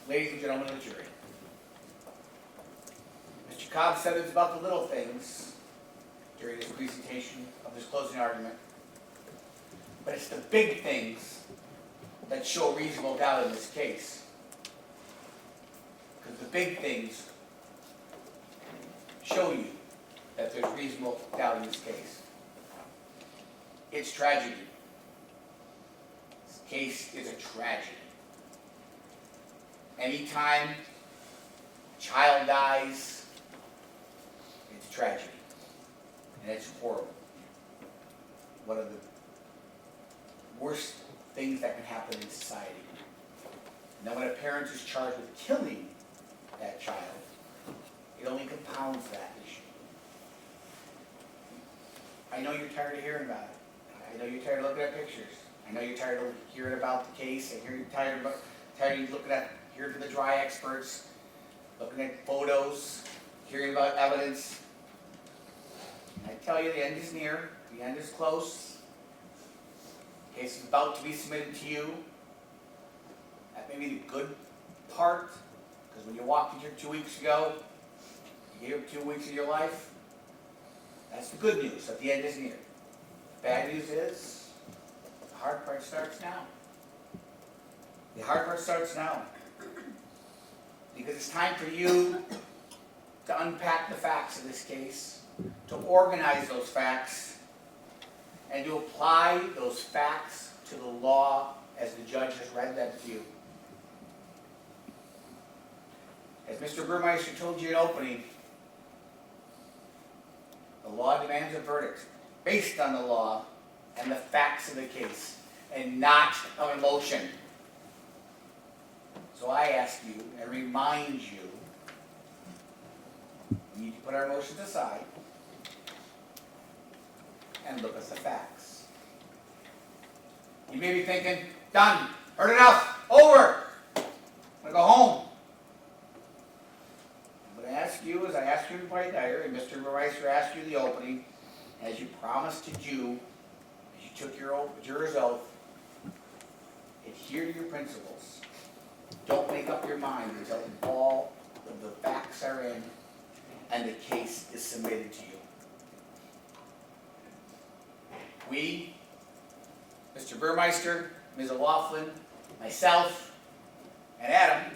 ladies and gentlemen of the jury. Mr. Cobb said it's about the little things during his presentation of his closing argument, but it's the big things that show reasonable doubt in this case. Because the big things show you that there's reasonable doubt in this case. It's tragedy. This case is a tragedy. Anytime a child dies, it's a tragedy. And it's horrible. One of the worst things that can happen in society. And then when a parent is charged with killing that child, it only compounds that issue. I know you're tired of hearing about it. I know you're tired of looking at pictures. I know you're tired of hearing about the case. I hear you're tired of hearing from the dry experts, looking at photos, hearing about evidence. And I tell you, the end is near. The end is close. The case is about to be submitted to you. That may be the good part, because when you walked in here 2 weeks ago, you gave up 2 weeks of your life. That's the good news, that the end is near. The bad news is, the hard part starts now. The hard part starts now. Because it's time for you to unpack the facts of this case, to organize those facts, and to apply those facts to the law as the judge has read them to you. As Mr. Burmeister told you in opening, the law demands a verdict based on the law and the facts of the case, and not of emotion. So I ask you and remind you, we need to put our emotions aside and look at the facts. You may be thinking, done, heard enough, over, I'm going to go home. What I ask you is, I asked you to write diary, and Mr. Burmeister asked you the opening, as you promised to do, as you took your juror's oath, adhere to your principles. Don't make up your mind until all of the facts are in and the case is submitted to you. We, Mr. Burmeister, Ms. O'Laughlin, myself, and Adam,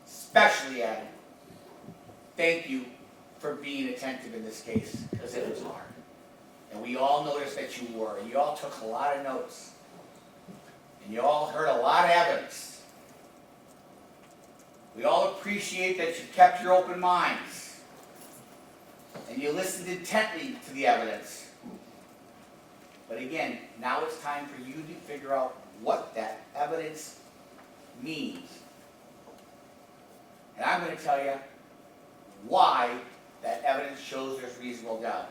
especially Adam, thank you for being attentive in this case, because it was hard. And we all noticed that you were, and you all took a lot of notes. And you all heard a lot of evidence. We all appreciate that you kept your open minds. And you listened intently to the evidence. But again, now it's time for you to figure out what that evidence means. And I'm going to tell you why that evidence shows there's reasonable doubt.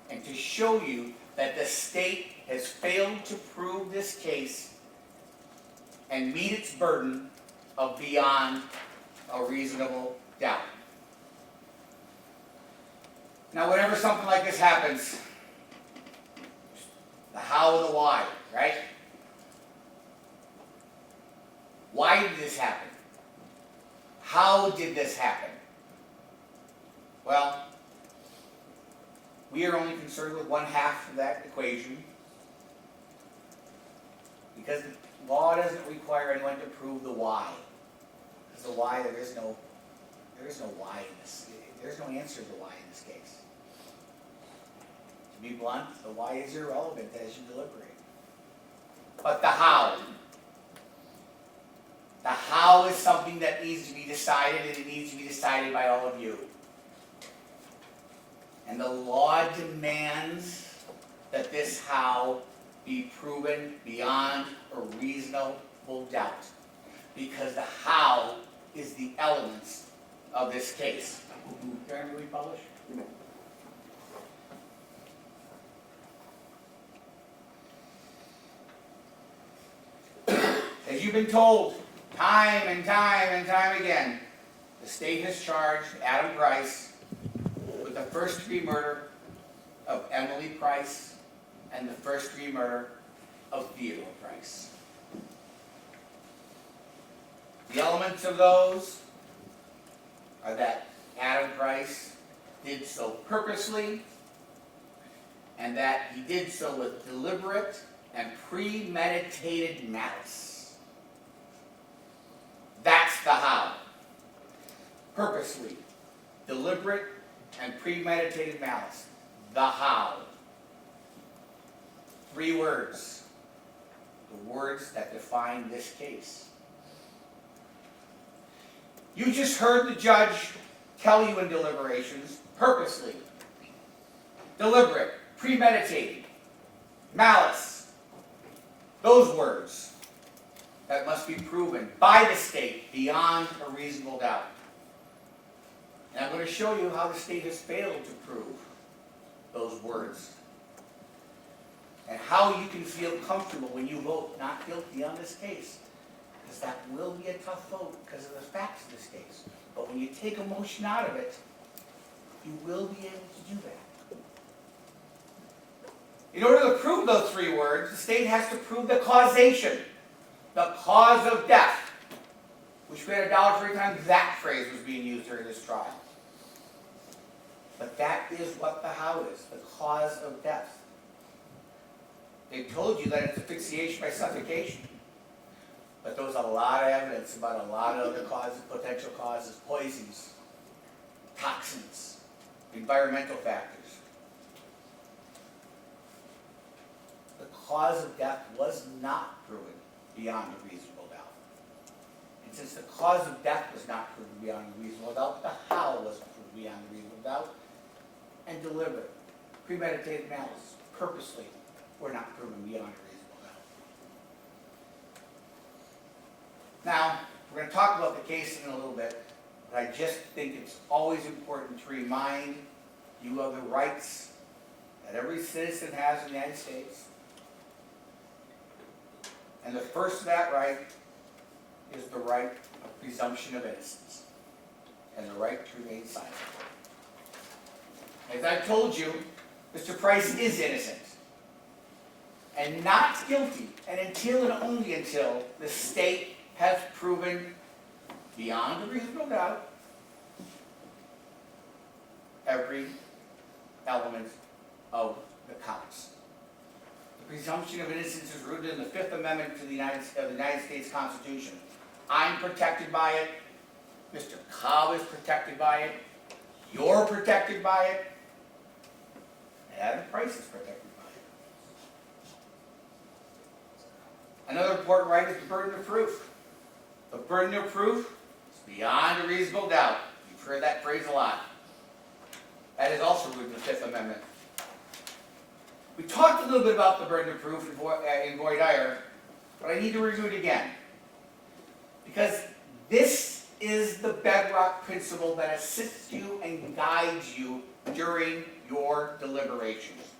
And to show you that the state has failed to prove this case and meet its burden of beyond a reasonable doubt. Now, whenever something like this happens, the how and the why, right? Why did this happen? How did this happen? Well, we are only concerned with one half of that equation, because the law doesn't require anyone to prove the why. Because the why, there is no why in this. There's no answer to the why in this case. To be blunt, the why is irrelevant as you deliberate. But the how. The how is something that needs to be decided, and it needs to be decided by all of you. And the law demands that this how be proven beyond a reasonable doubt. Because the how is the elements of this case. Karen, will we publish? As you've been told time and time and time again, the state has charged Adam Price with the first-degree murder of Emily Price and the first-degree murder of Theodore Price. The The elements of those are that Adam Price did so purposely, and that he did so with deliberate and premeditated malice. That's the how. Purposely, deliberate, and premeditated malice. The how. 3 words. The words that define this case. You just heard the judge tell you in deliberations, purposely, deliberate, premeditated, malice. Those words that must be proven by the state beyond a reasonable doubt. And I'm going to show you how the state has failed to prove those words. And how you can feel comfortable when you vote not guilty on this case. Because that will be a tough vote because of the facts of this case. But when you take emotion out of it, you will be able to do that. In order to prove those 3 words, the state has to prove the causation. The cause of death. Which we had $1 for every time that phrase was being used during this trial. But that is what the how is. The cause of death. They've told you that it's asphyxiation by suffocation. But there was a lot of evidence about a lot of other causes, potential causes, poisons, toxins, environmental factors. The cause of death was not proven beyond a reasonable doubt. And since the cause of death was not proven beyond a reasonable doubt, the how was proven beyond a reasonable doubt. And deliberate, premeditated malice, purposely, were not proven beyond a reasonable doubt. Now, we're going to talk about the case in a little bit, but I just think it's always important to remind you of the rights that every citizen has in the United States. And the first of that right is the right of presumption of innocence and the right to remain silent. As I told you, Mr. Price is innocent and not guilty, and until and only until the state has proven beyond a reasonable doubt every element of the counts. The presumption of innocence is rooted in the 5th Amendment to the United States Constitution. I'm protected by it. Mr. Cobb is protected by it. You're protected by it. And Adam Price is protected by it. Another important right is the burden of proof. The burden of proof is beyond a reasonable doubt. You've heard that phrase a lot. That is also rooted in the 5th Amendment. We talked a little bit about the burden of proof in voir dire, but I need to review it again. Because this is the bedrock principle that assists you and guides you during your deliberations.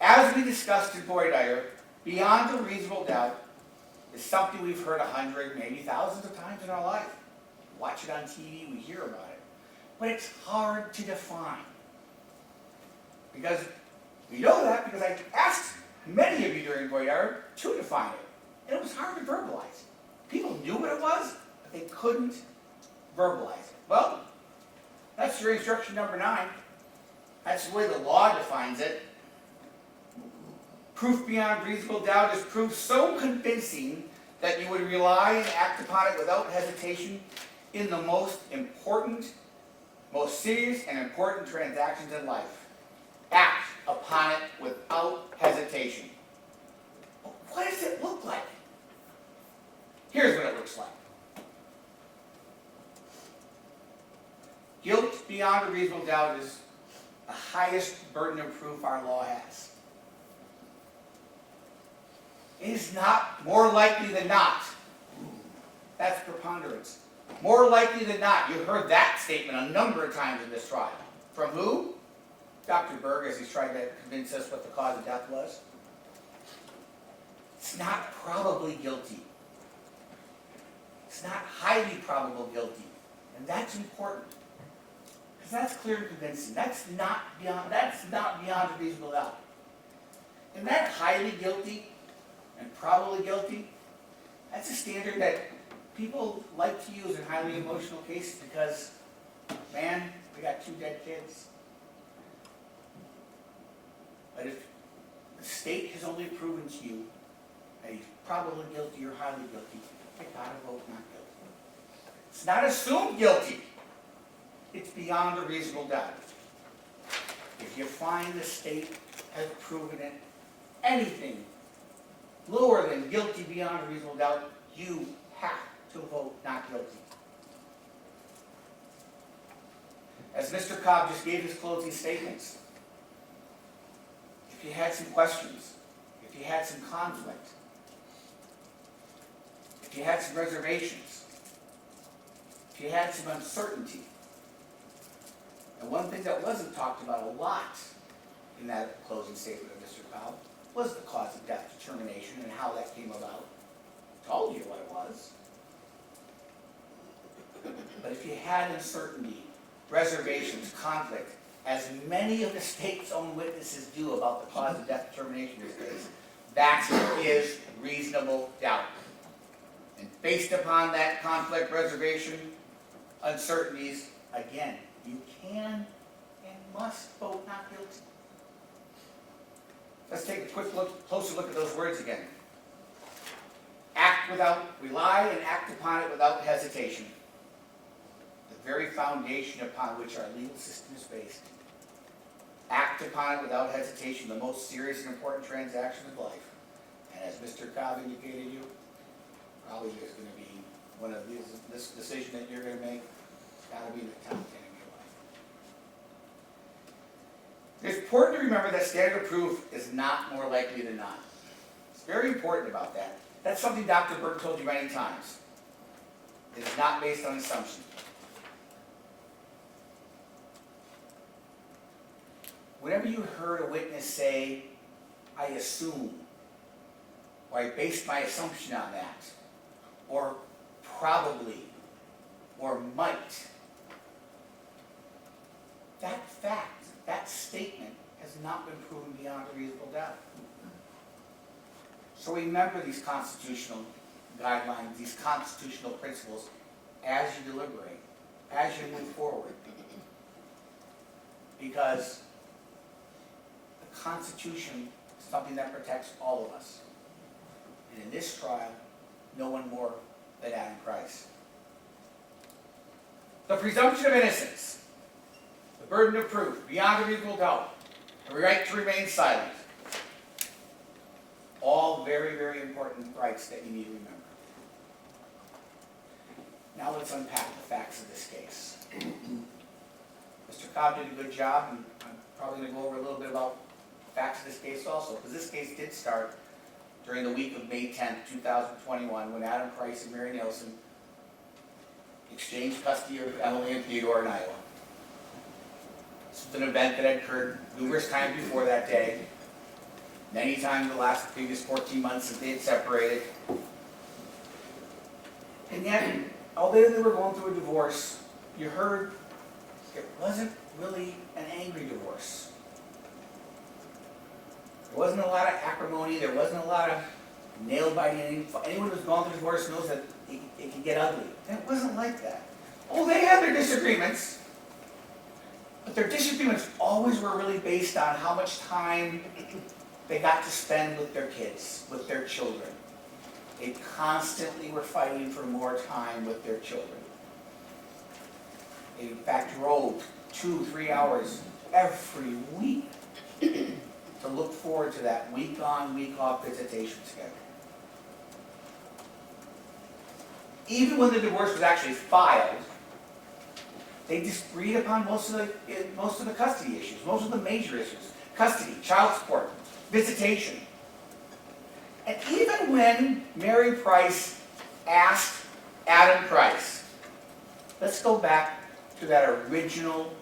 As we discussed in voir dire, beyond a reasonable doubt is something we've heard 100, maybe thousands of times in our life. We watch it on TV, we hear about it. But it's hard to define. Because we know that because I asked many of you during voir dire to define it. And it was hard to verbalize. People knew what it was, but they couldn't verbalize it. Well, that's your instruction number 9. That's the way the law defines it. Proof beyond reasonable doubt is proof so convincing that you would rely and act upon it without hesitation in the most important, most serious and important transactions in life. Act upon it without hesitation. But what does it look like? Here's what it looks like. Guilt beyond a reasonable doubt is the highest burden of proof our law has. It is not more likely than not. That's preponderance. More likely than not. You heard that statement a number of times in this trial. From who? Dr. Berg, as he's tried to convince us what the cause of death was. It's not probably guilty. It's not highly probable guilty. And that's important. Because that's clear and convincing. That's not beyond a reasonable doubt. And that highly guilty and probably guilty, that's a standard that people like to use in highly emotional cases because, man, we got 2 dead kids. But if the state has only proven to you that he's probably guilty or highly guilty, you gotta vote not guilty. It's not assumed guilty. It's beyond a reasonable doubt. If you find the state has proven it anything lower than guilty beyond a reasonable doubt, you have to vote not guilty. As Mr. Cobb just gave his closing statements, if you had some questions, if you had some conflict, if you had some reservations, if you had some uncertainty, and one thing that wasn't talked about a lot in that closing statement of Mr. Cobb was the cause of death determination and how that came about. Told you what it was. But if you had uncertainty, reservations, conflict, as many of the state's own witnesses do about the cause of death determination in this case, that is reasonable doubt. And based upon that conflict, reservation, uncertainties, again, you can and must vote not guilty. Let's take a quick look, closer look at those words again. Rely and act upon it without hesitation. The very foundation upon which our legal system is based. Act upon it without hesitation, the most serious and important transaction of life. And as Mr. Cobb indicated you, probably is going to be one of these, this decision that you're going to make, it's got to be the top 10 in your life. It's important to remember that standard of proof is not more likely than not. It's very important about that. That's something Dr. Burke told you many times. It is not based on assumption. Whenever you heard a witness say, I assume, or I based my assumption on that, or probably, or might, that fact, that statement has not been proven beyond a reasonable doubt. So remember these constitutional guidelines, these constitutional principles as you deliberate, as you move forward. Because the Constitution is something that protects all of us. And in this trial, no one more than Adam Price. The presumption of innocence, the burden of proof, beyond a reasonable doubt, the right to remain silent. All very, very important rights that you need to remember. Now let's unpack the facts of this case. Mr. Cobb did a good job, and I'm probably going to go over a little bit about the facts of this case also, because this case did start during the week of May 10th, 2021, when Adam Price and Mary Nelson exchanged custody of Emily and Theodore in Iowa. This was an event that had occurred numerous times before that day, many times in the previous 14 months since they had separated. And yet, although they were going through a divorce, you heard it wasn't really an angry divorce. There wasn't a lot of acrimony, there wasn't a lot of nail-biting. Anyone who's gone through a divorce knows that it can get ugly. And it wasn't like that. Oh, they had their disagreements, but their disagreements always were really based on how much time they got to spend with their kids, with their children. They constantly were fighting for more time with their children. They in fact drove 2-3 hours every week to look forward to that week-on, week-off visitation schedule. Even when the divorce was actually filed, they disagreed upon most of the custody issues, most of the major issues. Custody, child support, visitation. And even when Mary Price asked Adam Price, let's go back to that original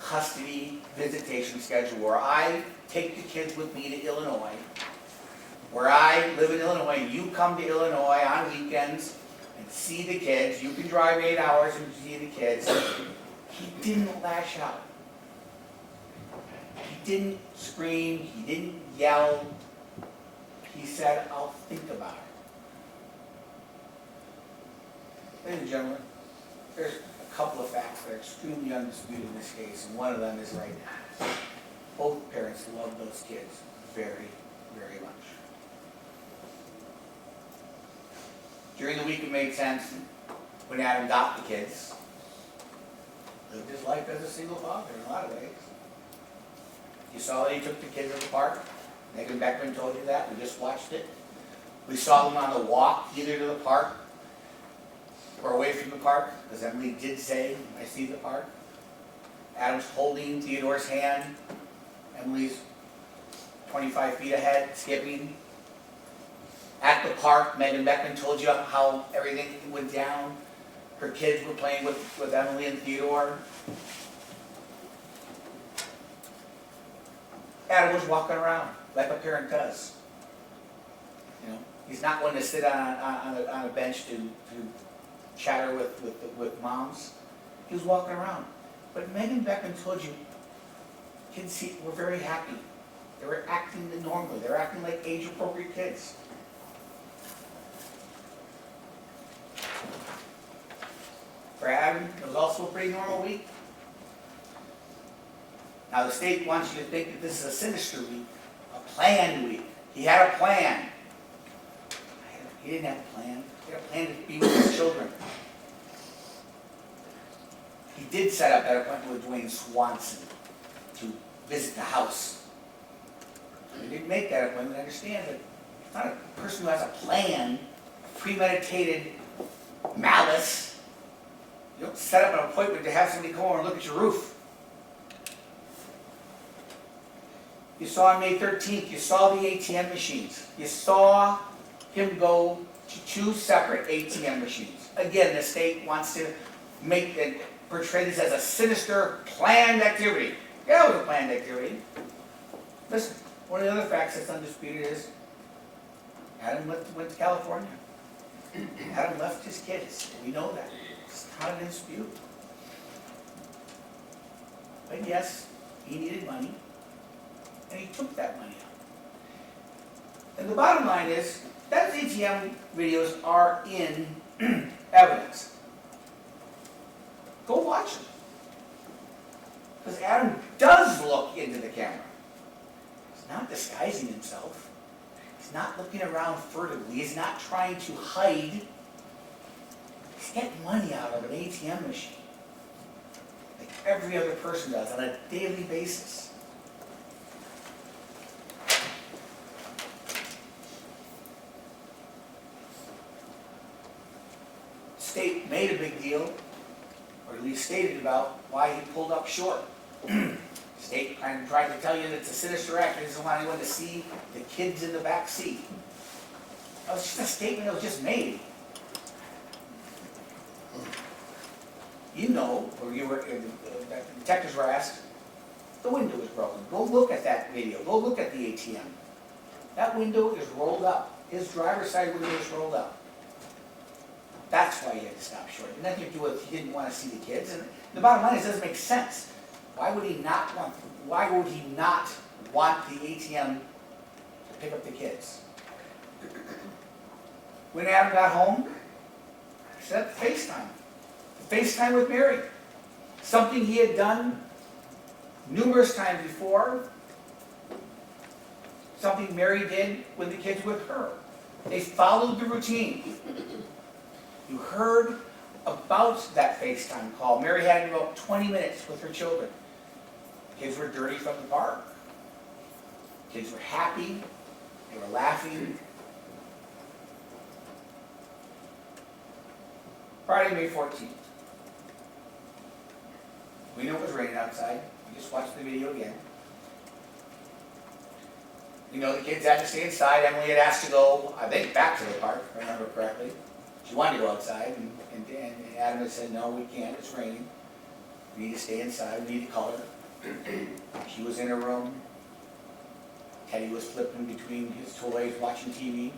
custody visitation schedule where I take the kids with me to Illinois, where I live in Illinois and you come to Illinois on weekends and see the kids. You can drive 8 hours and see the kids. He didn't lash out. He didn't scream. He didn't yell. He said, I'll think about Ladies and gentlemen, there's a couple of facts that are extremely undisputed in this case, and one of them is right now. Both parents love those kids very, very much. During the week it made sense when Adam got the kids. Lived his life as a single father in a lot of ways. You saw that he took the kids to the park. Megan Beckman told you that. We just watched it. We saw them on the walk either to the park or away from the park, because Emily did say, I see the park. Adam's holding Theodore's hand. Emily's 25 feet ahead, skipping. At the park, Megan Beckman told you how everything went down. Her kids were playing with Emily and Theodore. Adam was walking around like a parent does. You know, he's not one to sit on a bench to chatter with moms. He was walking around. But Megan Beckman told you kids were very happy. They were acting normally. They were acting like age-appropriate kids. For Adam, it was also a pretty normal week. Now the state wants you to think that this is a sinister week, a planned week. He had a plan. He didn't have a plan. He had a plan to be with his children. He did set up that appointment with Dwayne Swanson to visit the house. He didn't make that appointment, I understand, but it's not a person who has a plan, premeditated malice. You don't set up an appointment to have somebody come over and look at your roof. You saw on May 13th, you saw the ATM machines. You saw him go to 2 separate ATM machines. Again, the state wants to portray this as a sinister, planned activity. Yeah, it was a planned activity. Listen, one of the other facts that's undisputed is Adam went to California. Adam left his kids. We know that. It's not an dispute. But yes, he needed money, and he took that money out. And the bottom line is, those ATM videos are in evidence. Go watch them. Because Adam does look into the camera. He's not disguising himself. He's not looking around furtively. He's not trying to hide. He's getting money out of an ATM machine, like every other person does on a daily basis. State made a big deal, or at least stated about why he pulled up short. State kind of tried to tell you that it's a sinister act. He doesn't want anyone to see the kids in the back seat. That was just a statement that was just made. You know, or you were, the detectives were asked, the window is broken. Go look at that video. Go look at the ATM. That window is rolled up. His driver's side window is rolled up. That's why he had to stop short. It had nothing to do with he didn't want to see the kids. And the bottom line is, it doesn't make sense. Why would he not want the ATM to pick up the kids? When Adam got home, he set up FaceTime. FaceTime with Mary. Something he had done numerous times before. Something Mary did when the kids were with her. They followed the routine. You heard about that FaceTime call. Mary had about 20 minutes with her children. Kids were dirty from the park. Kids were happy. They were laughing. Friday, May 14th. We know it was raining outside. We just watched the video again. You know the kids had to stay inside. Emily had asked to go, I think, back to the park, if I remember correctly. She wanted to go outside, and Adam had said, no, we can't, it's raining. We need to stay inside, we need to color. She was in her room. Teddy was flipping between his toys, watching TV.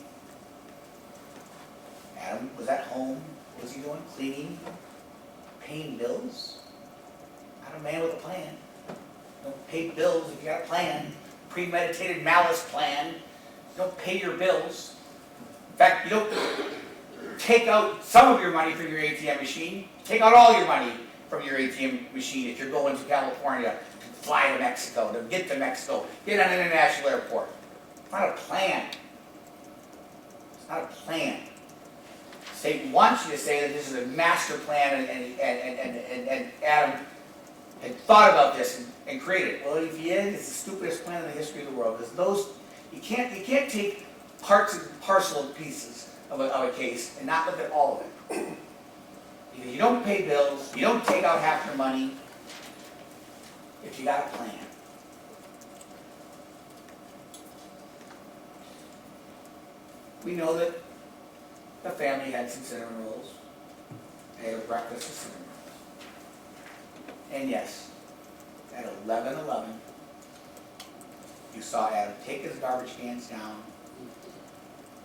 Adam was at home. What was he doing? Cleaning, paying bills. Not a man with a plan. Don't pay bills if you got a plan. Premeditated malice plan. You don't pay your bills. In fact, you don't take out some of your money from your ATM machine, take out all your money from your ATM machine if you're going to California to fly to Mexico, to get to Mexico, get on an international airport. It's not a plan. It's not a plan. State wants you to say that this is a master plan and Adam had thought about this and created it. Well, if he is, it's the stupidest plan in the history of the world. Because those, you can't take parts and parcel pieces of a case and not look at all of it. Because you don't pay bills, you don't take out half your money if you got a plan. We know that the family had some cinnamon rolls. They had a breakfast of cinnamon rolls. And yes, at 11:11, you saw Adam take his garbage cans down,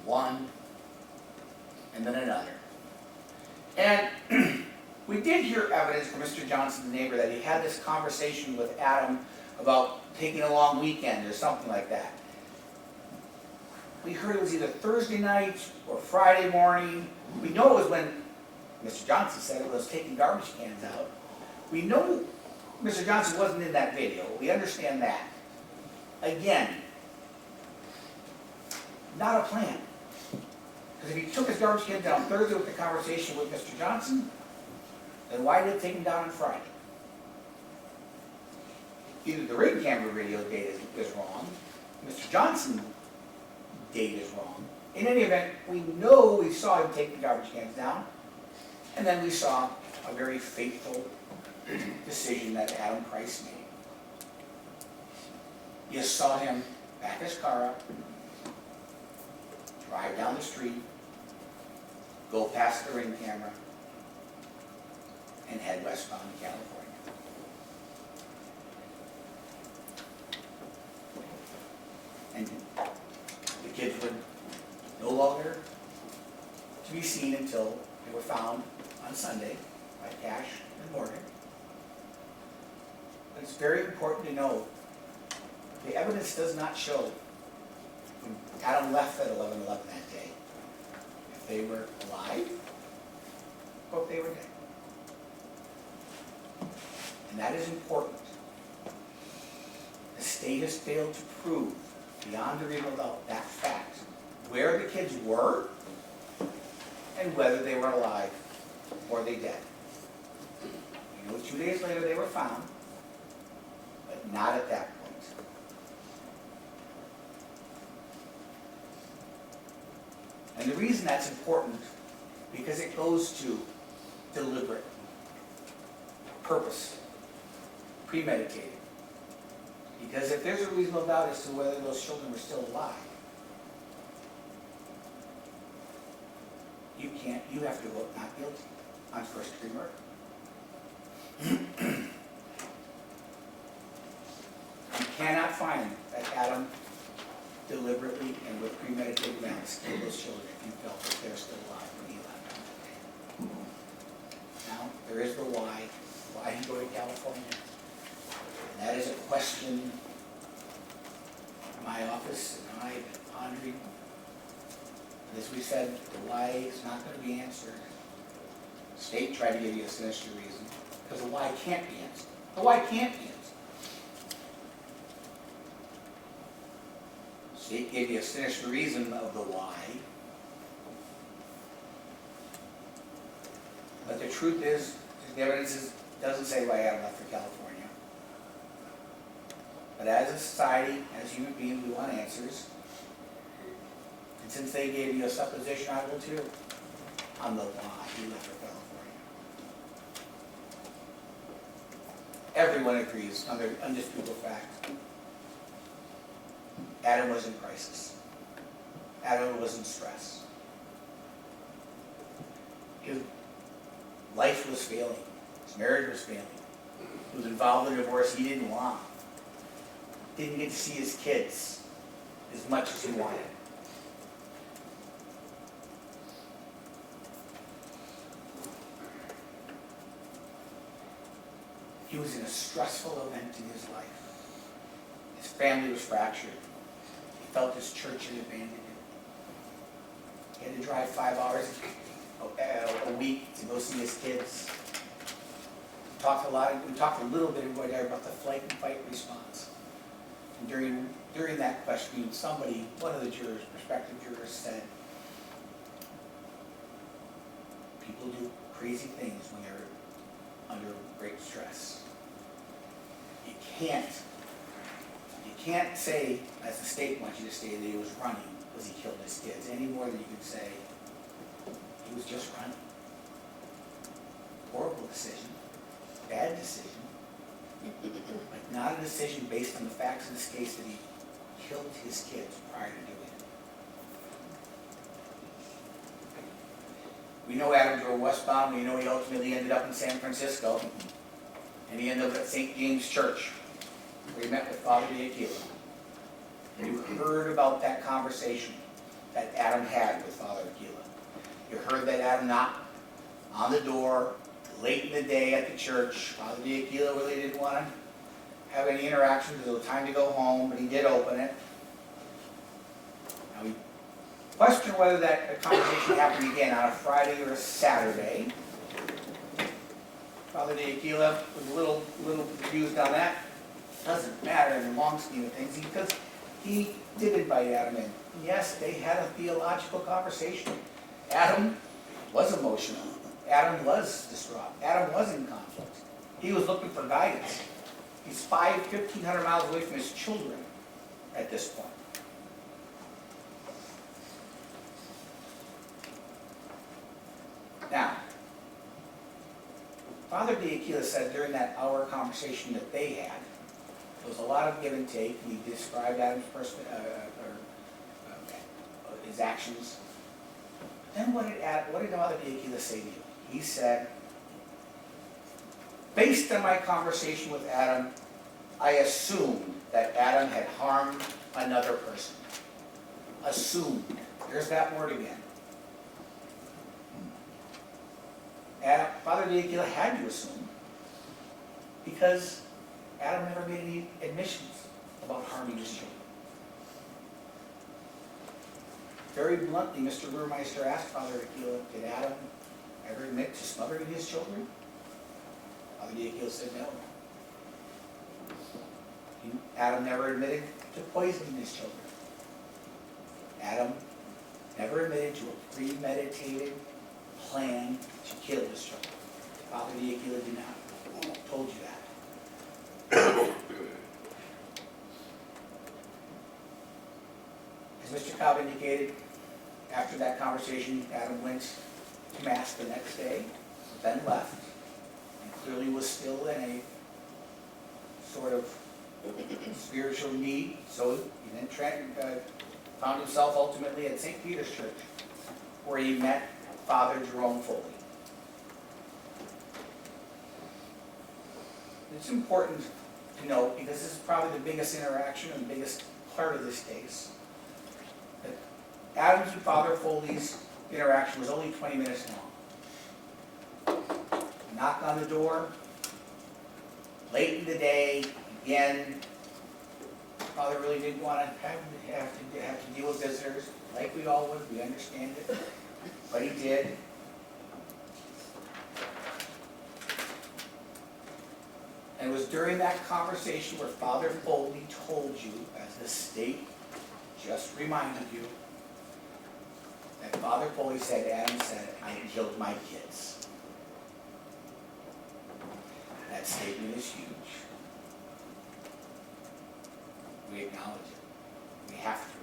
one, and then another. And we did hear evidence from Mr. Johnson, the neighbor, that he had this conversation with Adam about taking a long weekend or something like that. We heard it was either Thursday night or Friday morning. We know it was when Mr. Johnson said it was taking garbage cans out. We know Mr. Johnson wasn't in that video. We understand that. Again, not a plan. Because if he took his garbage can down Thursday with the conversation with Mr. Johnson, then why did it take him down on Friday? Either the ring camera video date is wrong, Mr. Johnson date is wrong. In any event, we know we saw him take the garbage cans down, and then we saw a very fateful decision that Adam Price made. You saw him back his car up, drive down the street, go past the ring camera, and head westbound to California. And the kids were no longer to be seen until they were found on Sunday by Cash and Morgan. But it's very important to know the evidence does not show when Adam left at 11:11 that day if they were alive or if they were dead. And that is important. The state has failed to prove beyond a reasonable doubt that fact, where the kids were and whether they were alive or they dead. You know, 2 days later they were found, but not at that point. And the reason that's important, because it goes to deliberate, purpose, premeditated. Because if there's a reasonable doubt as to whether those children were still alive, you have to vote not guilty on first-degree murder. You cannot find that Adam deliberately and with premeditated malice killed those children if you felt that they're still alive when he left on that day. Now, there is the why. Why did he go to California? And that is a question my office and I have been pondering. And as we said, the why is not going to be answered. The state tried to give you a sinister reason, because the why can't be answered. The why can't be answered. The state gave you a sinister reason of the why. But the truth is, the evidence doesn't say why Adam left for California. But as a society, as human beings, we want answers. And since they gave you a supposition, I will too, on the why he left for California. Everyone agrees on the undisputable fact. Adam was in crisis. Adam was in stress. His life was failing. His marriage was failing. He was involved in a divorce he didn't want. Didn't get to see his kids as much as he wanted. He was in a stressful event in his life. His family was fractured. He felt his church had abandoned him. He had to drive 5 hours a week to go see his kids. We talked a little bit about the flight and fight response. And during that questioning, one of the jurors, prospective jurors, said, people do crazy things when they're under great stress. You can't say, as the state wants you to say, that he was running because he killed his kids, any more than you can say he was just running. Horrible decision, bad decision, but not a decision based on the facts of this case that he killed his kids prior to doing it. We know Adam drove westbound. We know he ultimately ended up in San Francisco, and he ended up at St. James Church, where he met with Father D'Aquila. And you heard about that conversation that Adam had with Father D'Aquila. You heard that Adam knocked on the door late in the day at the church. Father D'Aquila really didn't want to have any interaction because it was time to go home, but he did open it. Now we question whether that conversation happened again on a Friday or a Saturday. Father D'Aquila was a little confused on that. Doesn't matter in the long scheme of things because he did invite Adam in. Yes, they had a theological conversation. Adam was emotional. Adam was distraught. Adam was in conflict. He was looking for guidance. He's 1,500 miles away from his children at this point. Now, Father D'Aquila said during that hour conversation that they had, there was a lot of give and take. He described Adam's his actions. Then what did Father D'Aquila say to you? He said, based on my conversation with Adam, I assumed that Adam had harmed another person. Assumed. There's that word again. Father D'Aquila had to assume because Adam never made any admissions about harming his children. Very bluntly, Mr. Burmeister asked Father D'Aquila, did Adam ever admit to smothering his children? Father D'Aquila said no. Adam never admitted to poisoning his children. Adam never admitted to a premeditated plan to kill his children. Father D'Aquila did not. Told you that. As Mr. Cobb indicated, after that conversation, Adam went to Mass the next day, then left, and clearly was still in a sort of spiritual need. So he then found himself ultimately at St. Peter's Church, where he met Father Jerome Foley. It's important to note, because this is probably the biggest interaction and the biggest part of this case, that Adam's and Father Foley's interaction was only 20 minutes long. Knocked on the door, late in the day, again, Father really didn't want to have to deal with visitors, like we all would, we understand it, but he did. And it was during that conversation where Father Foley told you, as the state just reminded you, that Father Foley said, Adam said, I killed my kids. That statement is huge. We acknowledge it. We have to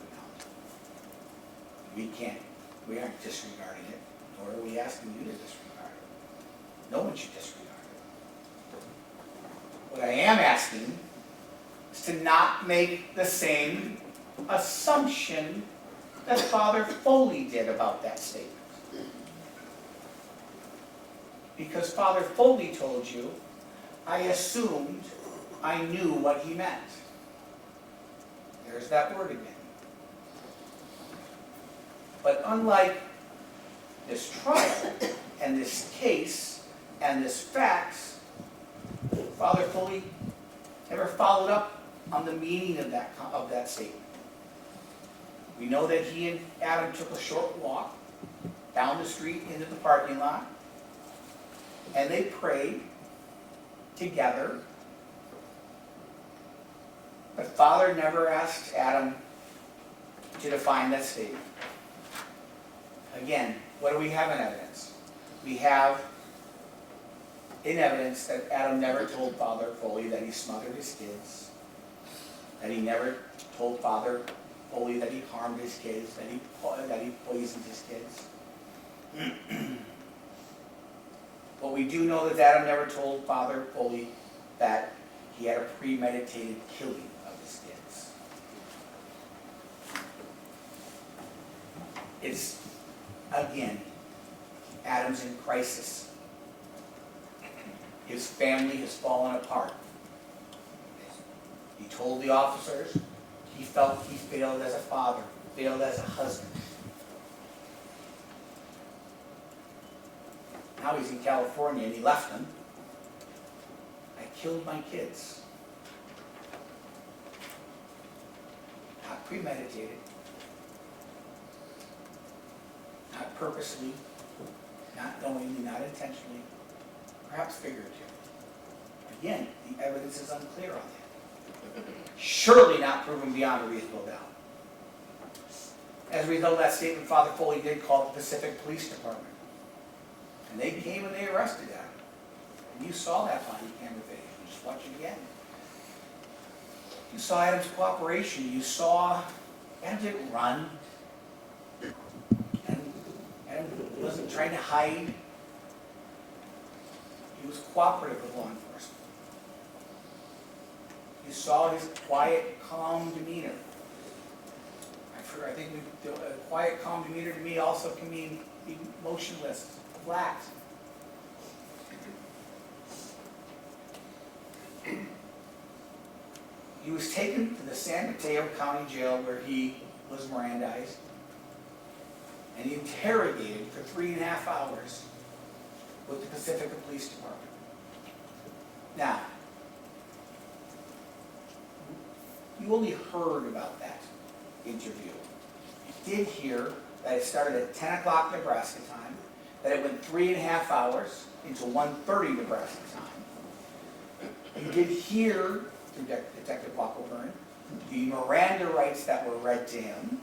acknowledge it. We aren't disregarding it, nor are we asking you to disregard it. No one should disregard it. What I am asking is to not make the same assumption that Father Foley did about that statement. Because Father Foley told you, I assumed I knew what he meant. There's that word again. But unlike this trial and this case and this facts, Father Foley never followed up on the meaning of that statement. We know that he and Adam took a short walk down the street into the parking lot, and they prayed together. But Father never asked Adam to define that statement. Again, what do we have in evidence? We have in evidence that Adam never told Father fully that he smothered his kids, that he never told Father fully that he harmed his kids, that he poisoned his kids. But we do know that Adam never told Father fully that he had a premeditated killing of his kids. It's, again, Adam's in crisis. His family has fallen apart. He told the officers he felt he failed as a father, failed as a husband. Now he's in California and he left them. I killed my kids. Not premeditated. Not purposely. Not knowingly, not intentionally. Perhaps figuratively. Again, the evidence is unclear on that. Surely not proven beyond a reasonable doubt. As a result of that statement, Father Foley did call the Pacific Police Department. And they came and they arrested Adam. And you saw that body camera video. Just watch it again. You saw Adam's cooperation. You saw Adam didn't run. And Adam wasn't trying to hide. He was cooperative with law enforcement. You saw his quiet, calm demeanor. I think a quiet, calm demeanor to me also can mean motionless, flat. He was taken to the San Mateo County Jail where he was Mirandized and interrogated for 3.5 hours with the Pacifica Police Department. Now, you only heard about that interview. You did hear that it started at 10 o'clock Nebraska time, that it went 3.5 hours into 1:30 Nebraska time. You did hear through Detective Wackelburn the Miranda rights that were read to him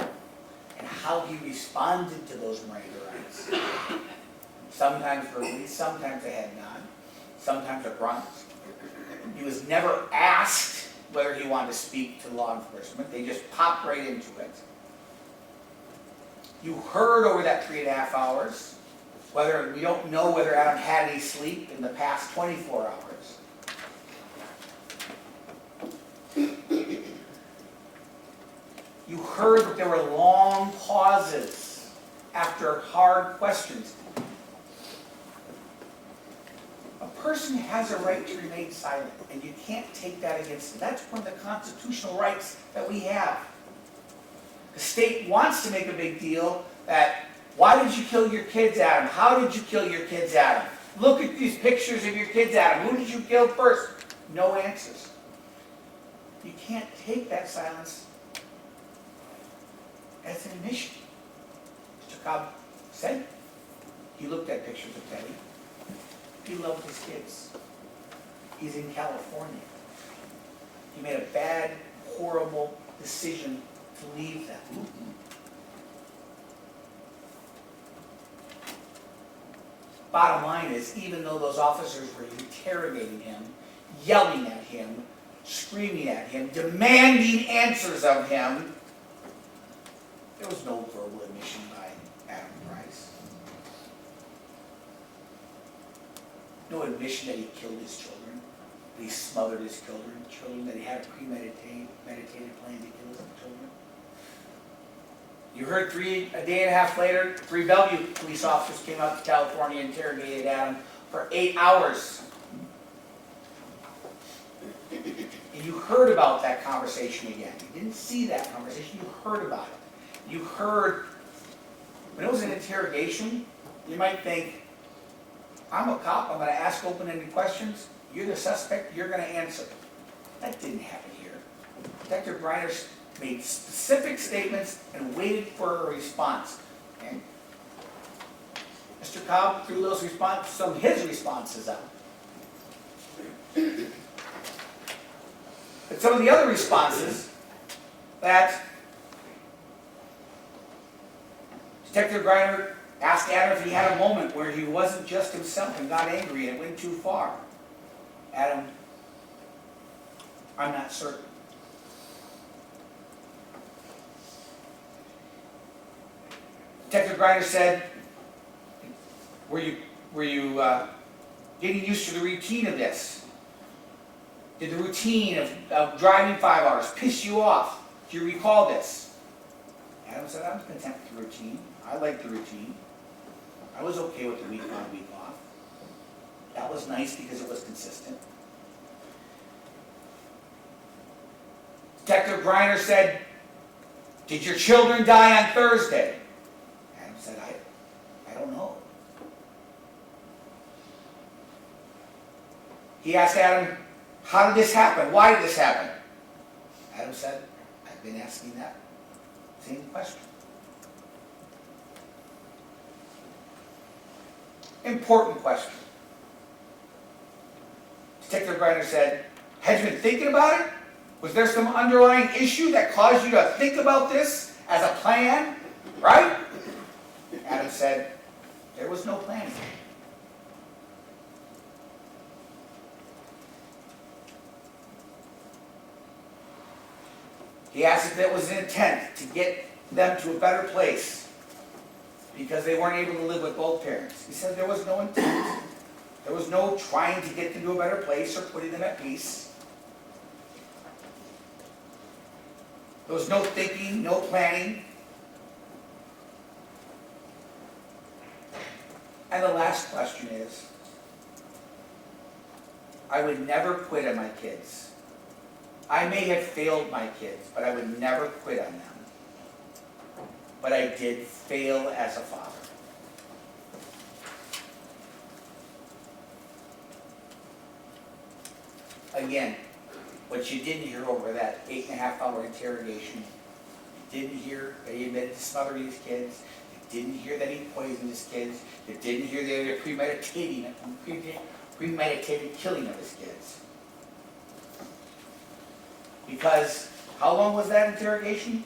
and how he responded to those Miranda rights. Sometimes verbally, sometimes they had none, sometimes a grunt. He was never asked whether he wanted to speak to law enforcement. They just popped right into it. You heard over that 3.5 hours, we don't know whether Adam had any sleep in the past 24 hours. You heard that there were long pauses after hard questions. A person has a right to remain silent, and you can't take that against them. That's one of the constitutional rights that we have. The state wants to make a big deal that, why did you kill your kids, Adam? How did you kill your kids, Adam? Look at these pictures of your kids, Adam. Who did you kill first? No answers. You can't take that silence as an admission. Mr. Cobb said he looked at pictures of Teddy. He loved his kids. He's in California. He made a bad, horrible decision to leave them. Bottom line is, even though those officers were interrogating him, yelling at him, screaming at him, demanding answers of him, there was no verbal admission by Adam Price. No admission that he killed his children, that he smothered his children, that he had a premeditated plan to kill his children. You heard a day and a half later, 3 Bellevue police officers came out to California and interrogated Adam for 8 hours. And you heard about that conversation again. You didn't see that conversation, you heard about it. You heard, when it was an interrogation, you might think, I'm a cop, I'm going to ask open-ended questions, you're the suspect, you're going to answer. That didn't happen here. Detective Briner made specific statements and waited for a response. Okay? Mr. Cobb threw some of his responses out. But some of the other responses that Detective Greiner asked Adam if he had a moment where he wasn't just himself and got angry and it went too far. Adam, I'm not certain. Detective Greiner said, were you getting used to the routine of this? Did the routine of driving 5 hours piss you off? Do you recall this? Adam said, I'm content with the routine. I like the routine. I was okay with the week on, week off. That was nice because it was consistent. Detective Greiner said, did your children die on Thursday? Adam said, I don't know. He asked Adam, how did this happen? Why did this happen? Adam said, I've been asking that same question. Important question. Detective Greiner said, had you been thinking about it? Was there some underlying issue that caused you to think about this as a plan? Right? Adam said, there was no planning. He asked if it was an intent to get them to a better place because they weren't able to live with both parents. He said there was no intent. There was no trying to get them to a better place or putting them at peace. There was no thinking, no planning. And the last question is, I would never quit on my kids. I may have failed my kids, but I would never quit on them. But I did fail as a father. Again, what you didn't hear over that 8.5-hour interrogation, you didn't hear that he admitted to smothering his kids, you didn't hear that he poisoned his kids, you didn't hear that he was premeditated killing of his kids. Because how long was that interrogation?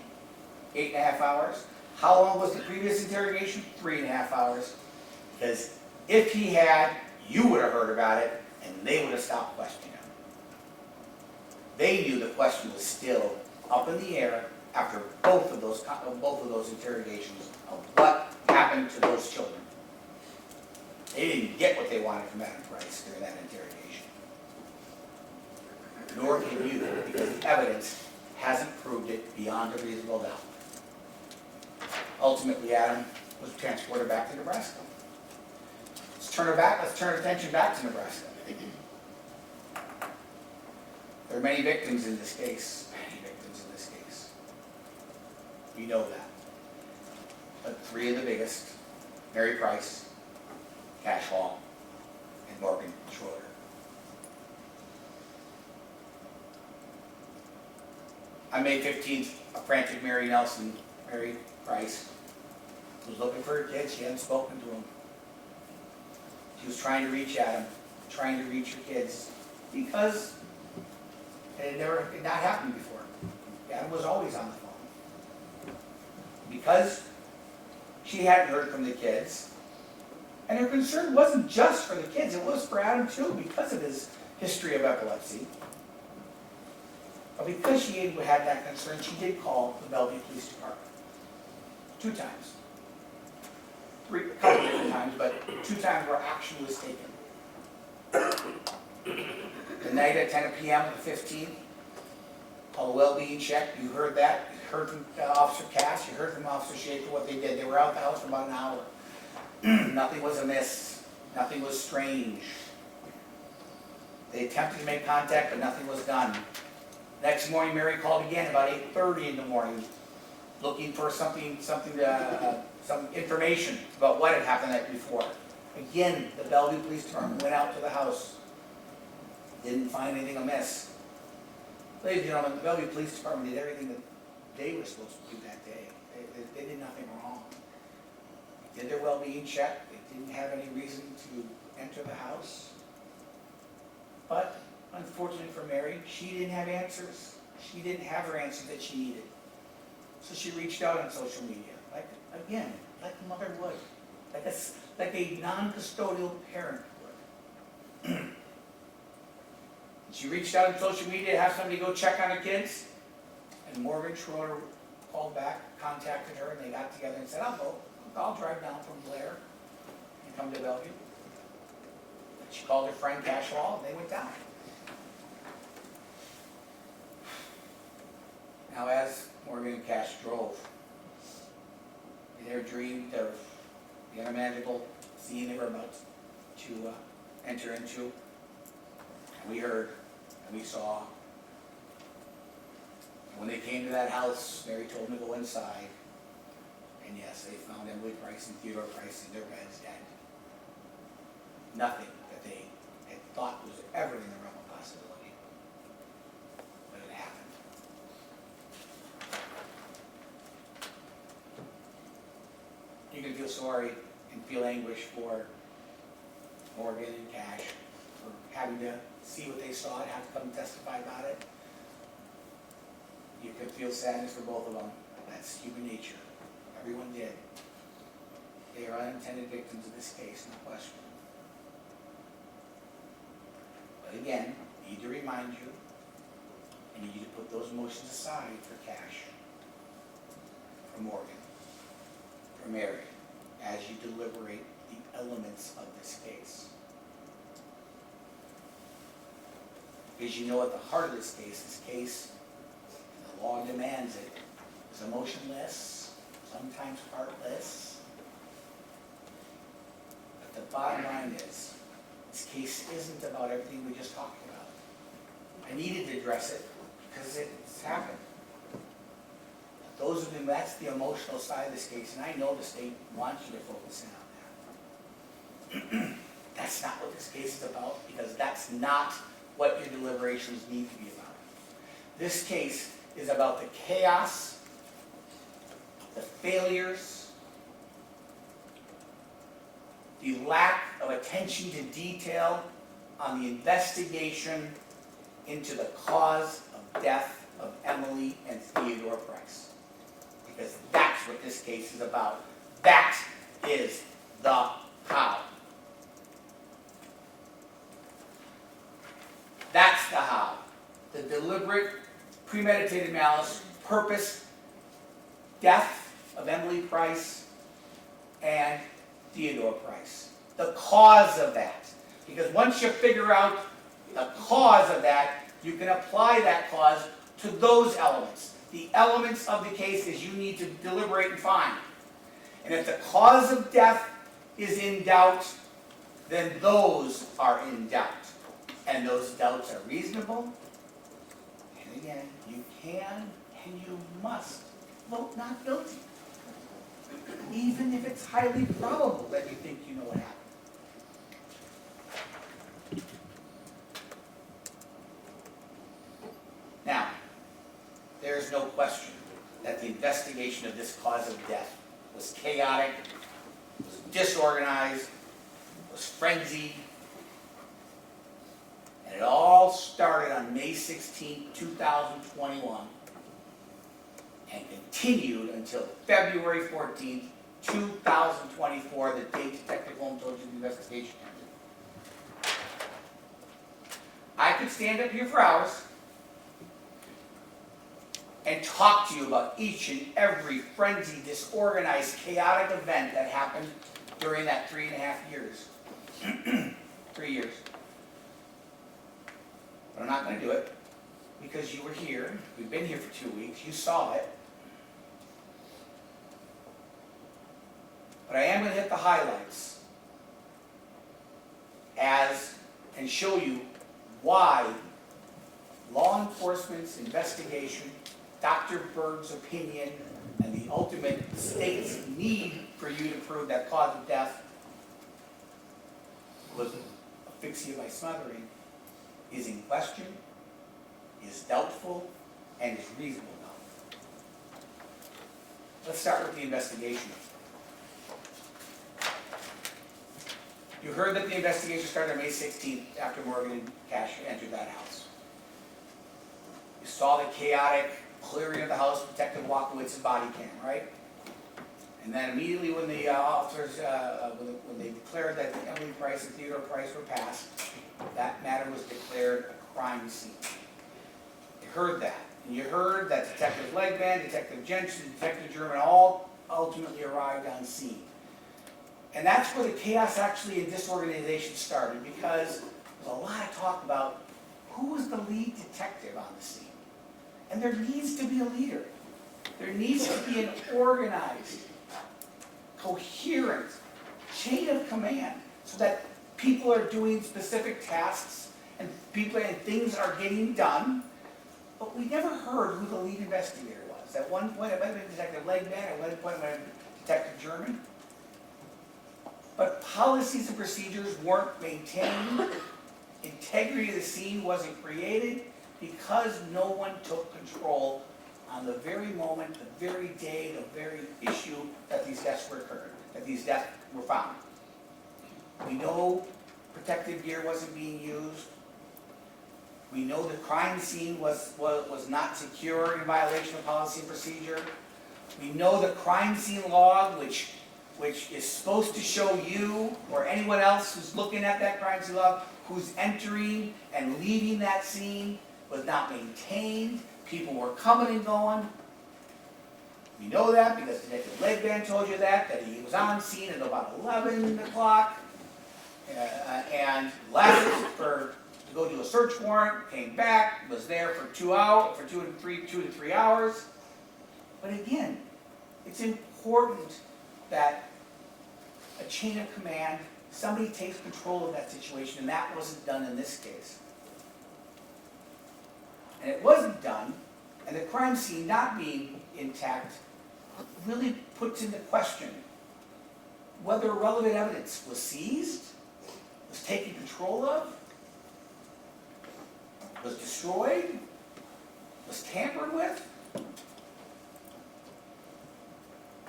8.5 hours. How long was the previous interrogation? 3.5 hours. Because if he had, you would have heard about it, and they would have stopped questioning him. They knew the question was still up in the air after both of those interrogations of what happened to those children. They didn't get what they wanted from Adam Price during that interrogation. Nor can you, because the evidence hasn't proved it beyond a reasonable doubt. Ultimately, Adam was transported back to Nebraska. Let's turn our attention back to Nebraska. There are many victims in this case. We know that. But 3 of the biggest, Mary Price, Cash Hall, and Morgan Schroeder. On May 15th, a frantic Mary Price, was looking for her kids. She hadn't spoken to them. She was trying to reach Adam, trying to reach her kids, because it had not happened before. Adam was always on the phone. Because she hadn't heard from the kids, and her concern wasn't just for the kids, it was for Adam too, because of his history of epilepsy. But because she had that concern, she did call the Bellevue Police Department. 2 times. A couple different times, but 2 times where action was taken. The night at 10 p.m. on the 15th, called a well-being check. You heard that. You heard from Officer Cass. You heard from Officer Schaefer what they did. They were out the house for about an hour. Nothing was amiss. Nothing was strange. They attempted to make contact, but nothing was done. Next morning, Mary called again about 8:30 in the morning, looking for some information about what had happened the night before. Again, the Bellevue Police Department went out to the house. Didn't find anything amiss. Ladies and gentlemen, the Bellevue Police Department did everything that they were supposed to do that day. They did nothing wrong. did their well-being check. They didn't have any reason to enter the house. But unfortunately for Mary, she didn't have answers. She didn't have her answers that she needed. So she reached out on social media, like a mother would, like a non-custodial parent would. She reached out on social media to have somebody go check on her kids, and Morgan Schroeder called back, contacted her, and they got together and said, I'll drive down from Blair and come to Bellevue. And she called her friend Cashwell, and they went down. Now, as Morgan and Cash drove, they never dreamed of the unimaginable scene they were about to enter into. And we heard, and we saw. And when they came to that house, Mary told them to go inside. And yes, they found Emily Price and Theodore Price in their beds dead. Nothing that they had thought was ever in the realm of possibility. But it happened. You can feel sorry and feel anguish for Morgan and Cash for having to see what they saw and have to come testify about it. You can feel sadness for both of them. That's human nature. Everyone did. They are unintended victims of this case, no question. But again, I need to remind you, and you need to put those emotions aside for Cash, for Morgan, for Mary, as you deliberate the elements of this case. Because you know at the heart of this case, and the law demands it, is emotionless, sometimes heartless. But the bottom line is, this case isn't about everything we just talked about. I needed to address it because it's happened. But those of them, that's the emotional side of this case, and I know the state wants you to focus in on that. That's not what this case is about, because that's not what your deliberations need to be about. This case is about the chaos, the failures, the lack of attention to detail on the investigation into the cause of death of Emily and Theodore Price. Because that's what this case is about. That is the how. That's the how. The deliberate, premeditated malice, purpose, death of Emily Price and Theodore Price. The cause of that. Because once you figure out the cause of that, you can apply that cause to those elements. The elements of the case is you need to deliberate and find. And if the cause of death is in doubt, then those are in doubt. And those doubts are reasonable. And again, you can and you must vote not guilty. Even if it's highly probable that you think you know what happened. Now, there's no question that the investigation of this cause of death was chaotic, was disorganized, was frenzied, and it all started on May 16, 2021, and continued until February 14, 2024, the date Detective Holmes told you the investigation ended. I could stand up here for hours and talk to you about each and every frenzied, disorganized, chaotic event that happened during that 3.5 years. 3 years. But I'm not going to do it because you were here. We've been here for 2 weeks. You saw it. But I am going to hit the highlights and show you why law enforcement's investigation, Dr. Berg's opinion, and the ultimate state's need for you to prove that cause of death was asphyxia by smothering is in question, is doubtful, and is reasonable doubt. Let's start with the investigation. You heard that the investigation started on May 16th after Morgan and Cash entered that house. You saw the chaotic clearing of the house, Detective Walkowitz's body cam, right? And then immediately when the officers, when they declared that Emily Price and Theodore Price were passed, that matter was declared a crime scene. You heard that. And you heard that Detective Legband, Detective Jensen, Detective German all ultimately arrived on scene. And that's where the chaos actually and disorganization started, because there's a lot of talk about who was the lead detective on the scene. And there needs to be a leader. There needs to be an organized, coherent chain of command so that people are doing specific tasks and people and things are getting done. But we never heard who the lead investigator was. At one point it might have been Detective Legband, at one point it might have been Detective German. But policies and procedures weren't maintained. Integrity of the scene wasn't created because no one took control on the very moment, the very day, the very issue that these deaths were occurred, that these deaths were found. We know protective gear wasn't being used. We know the crime scene was not secure in violation of policy and procedure. We know the crime scene log, which is supposed to show you or anyone else who's looking at that crime scene log, who's entering and leaving that scene, was not maintained. People were coming and going. We know that because Detective Legband told you that he was on scene at about 11 o'clock and left to go do a search warrant, came back, was there for 2 to 3 hours. But again, it's important that a chain of command, somebody takes control of that situation, and that wasn't done in this case. And it wasn't done, and the crime scene not being intact really puts into question whether relevant evidence was seized, was taken control of, was destroyed, was tampered with.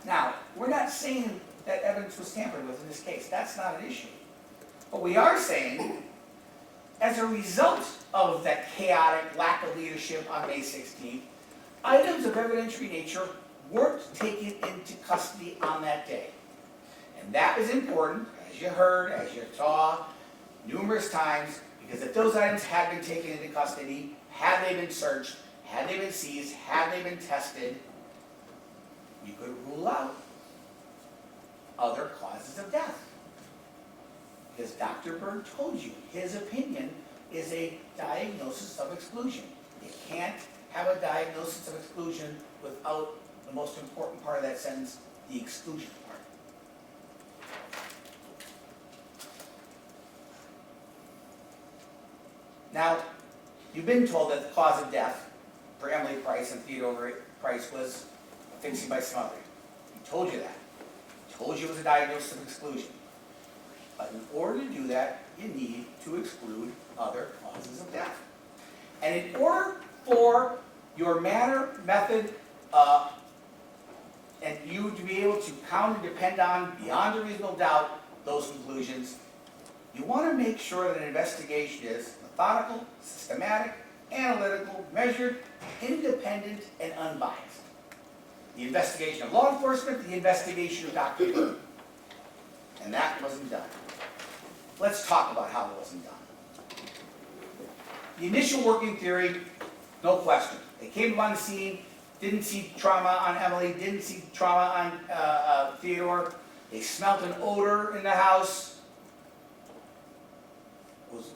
Now, we're not saying that evidence was tampered with in this case. That's not an issue. But we are saying, as a result of that chaotic lack of leadership on May 16th, items of evidentiary nature weren't taken into custody on that day. And that was important, as you heard, as you saw numerous times, because if those items had been taken into custody, had they been searched, had they been seized, had they been tested, you could rule out other causes of death. Because Dr. Berg told you, his opinion is a diagnosis of exclusion. You can't have a diagnosis of exclusion without the most important part of that sentence, the exclusion part. Now, you've been told that the cause of death for Emily Price and Theodore Price was asphyxiation by smothering. He told you that. He told you it was a diagnosis of exclusion. But in order to do that, you need to exclude other causes of death. And in order for your manner, method, and you to be able to count and depend on, beyond a reasonable doubt, those conclusions, you want to make sure that an investigation is methodical, systematic, analytical, measured, independent, and unbiased. The investigation of law enforcement, the investigation of Dr. Berg. And that wasn't done. Let's talk about how it wasn't done. The initial working theory, no question. They came on the scene, didn't see trauma on Emily, didn't see trauma on Theodore. They smelt an odor in the house. It was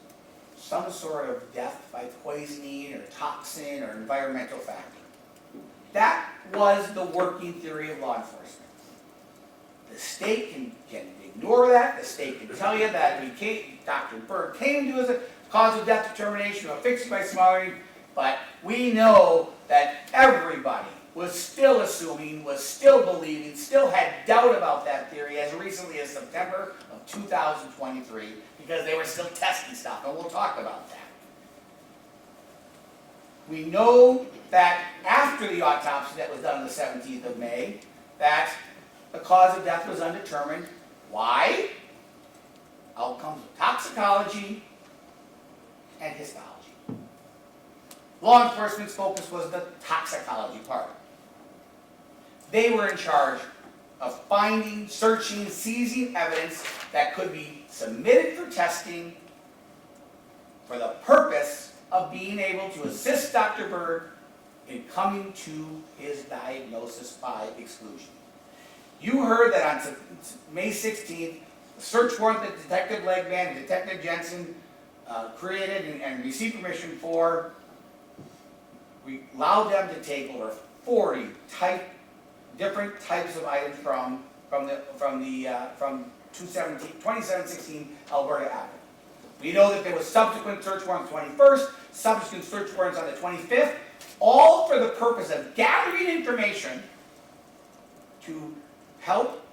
some sort of death by poisoning or toxin or environmental factor. That was the working theory of law enforcement. The state can ignore that. The state can tell you that Dr. Berg came to as a cause of death determination of asphyxiation by smothering, but we know that everybody was still assuming, was still believing, still had doubt about that theory as recently as September of 2023, because they were still testing stuff, and we'll talk about that. We know that after the autopsy that was done on the 17th of May, that the cause of death was undetermined. Why? outcomes of toxicology and histology. Law enforcement's focus was the toxicology part. They were in charge of finding, searching, seizing evidence that could be submitted for testing for the purpose of being able to assist Dr. Berg in coming to his diagnosis by exclusion. You heard that on May 16th, the search warrant that Detective Legman and Detective Jensen created and received permission for, we allowed them to take over 40 different types of items from 2016 Alberta Act. We know that there was subsequent search warrants on the 21st, subsequent search warrants on the 25th, all for the purpose of gathering information to help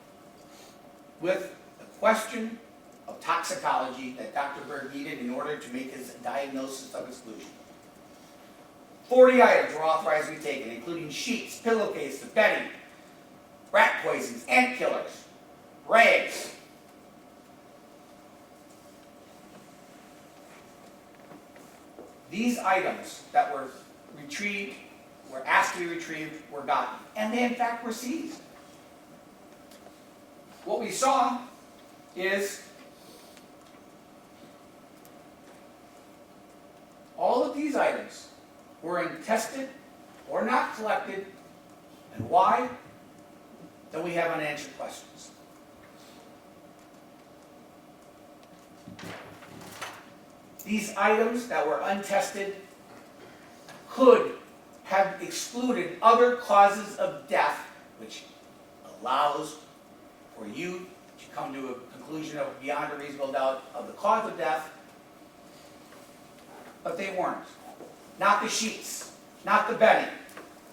with the question of toxicology that Dr. Berg needed in order to make his diagnosis of exclusion. 40 items were authorized to be taken, including sheets, pillowcases, bedding, rat poisons, ant killers, rags. These items that were retrieved, were asked to be retrieved, were gotten, and they in fact were seized. What we saw is all of these items were tested or not collected, and why? Then we have unanswered questions. These items that were untested could have excluded other causes of death, which allows for you to come to a conclusion of beyond a reasonable doubt of the cause of death, but they weren't. Not the sheets, not the bedding,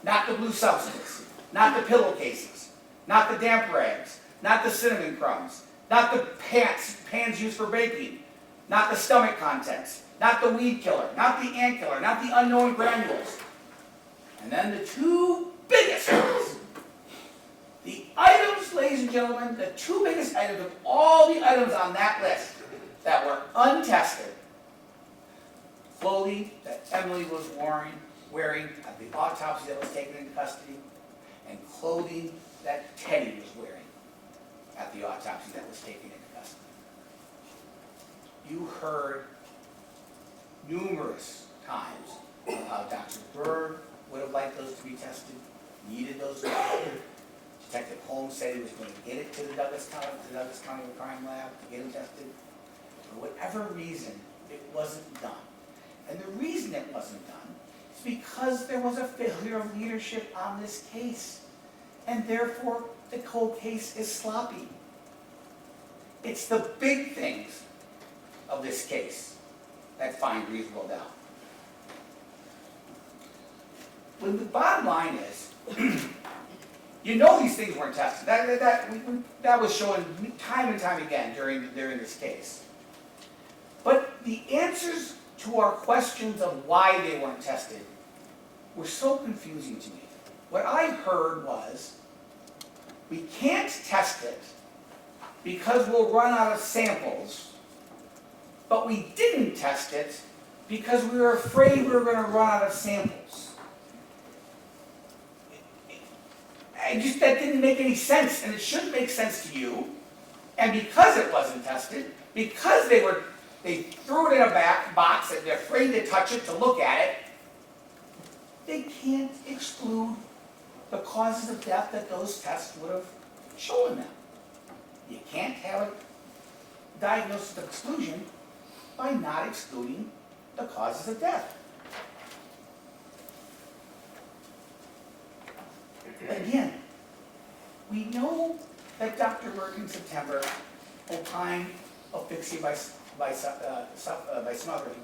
not the blue substance, not the pillowcases, not the damp rags, not the cinnamon crumbs, not the pans used for baking, not the stomach contents, not the weed killer, not the ant killer, not the unknown granules. And then the two biggest ones. The items, ladies and gentlemen, the two biggest items of all the items on that list that were untested: clothing that Emily was wearing at the autopsy that was taken into custody, and clothing that Teddy was wearing at the autopsy that was taken into custody. You heard numerous times how Dr. Berg would have liked those to be tested, needed those to be tested. Detective Holmes said he was going to get it to the Douglas County Crime Lab to get them tested. For whatever reason, it wasn't done. And the reason it wasn't done is because there was a failure of leadership on this case. And therefore, the cold case is sloppy. It's the big things of this case that find reasonable doubt. When the bottom line is, you know these things weren't tested. That was shown time and time again during this case. But the answers to our questions of why they weren't tested were so confusing to me. What I heard was, we can't test it because we'll run out of samples, but we didn't test it because we were afraid we were going to run out of samples. That didn't make any sense, and it shouldn't make sense to you. And because it wasn't tested, because they threw it in a box and they're afraid to touch it, to look at it, they can't exclude the causes of death that those tests would have shown them. You can't have a diagnosis of exclusion by not excluding the causes of death. Again, we know that Dr. Berg in September opined asphyxia by smothering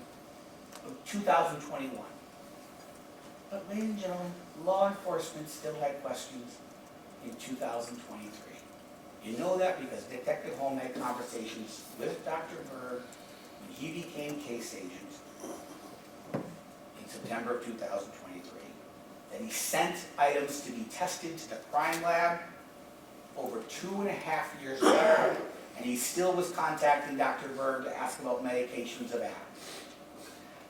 of 2021. But ladies and gentlemen, law enforcement still had questions in 2023. You know that because Detective Holm had conversations with Dr. Berg when he became case agent in September of 2023. That he sent items to be tested to the crime lab over 2.5 years later, and he still was contacting Dr. Berg to ask about medications of Adam.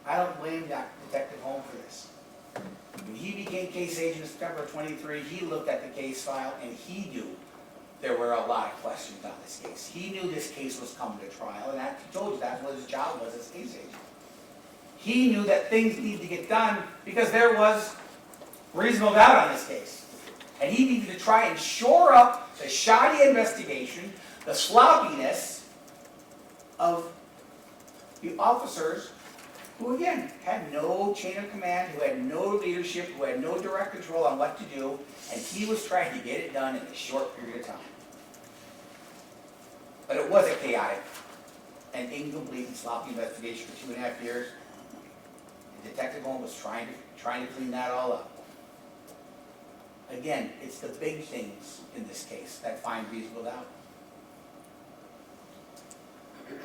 I don't blame Detective Holm for this. When he became case agent in September of 23, he looked at the case file and he knew there were a lot of questions on this case. He knew this case was coming to trial, and he told you that's what his job was as case agent. He knew that things needed to get done because there was reasonable doubt on this case. And he needed to try and shore up the shoddy investigation, the sloppiness of the officers who, again, had no chain of command, who had no leadership, who had no direct control on what to do, and he was trying to get it done in a short period of time. But it was a chaotic and incomplete and sloppy investigation for 2.5 years. And Detective Holm was trying to clean that all up. Again, it's the big things in this case that find reasonable doubt.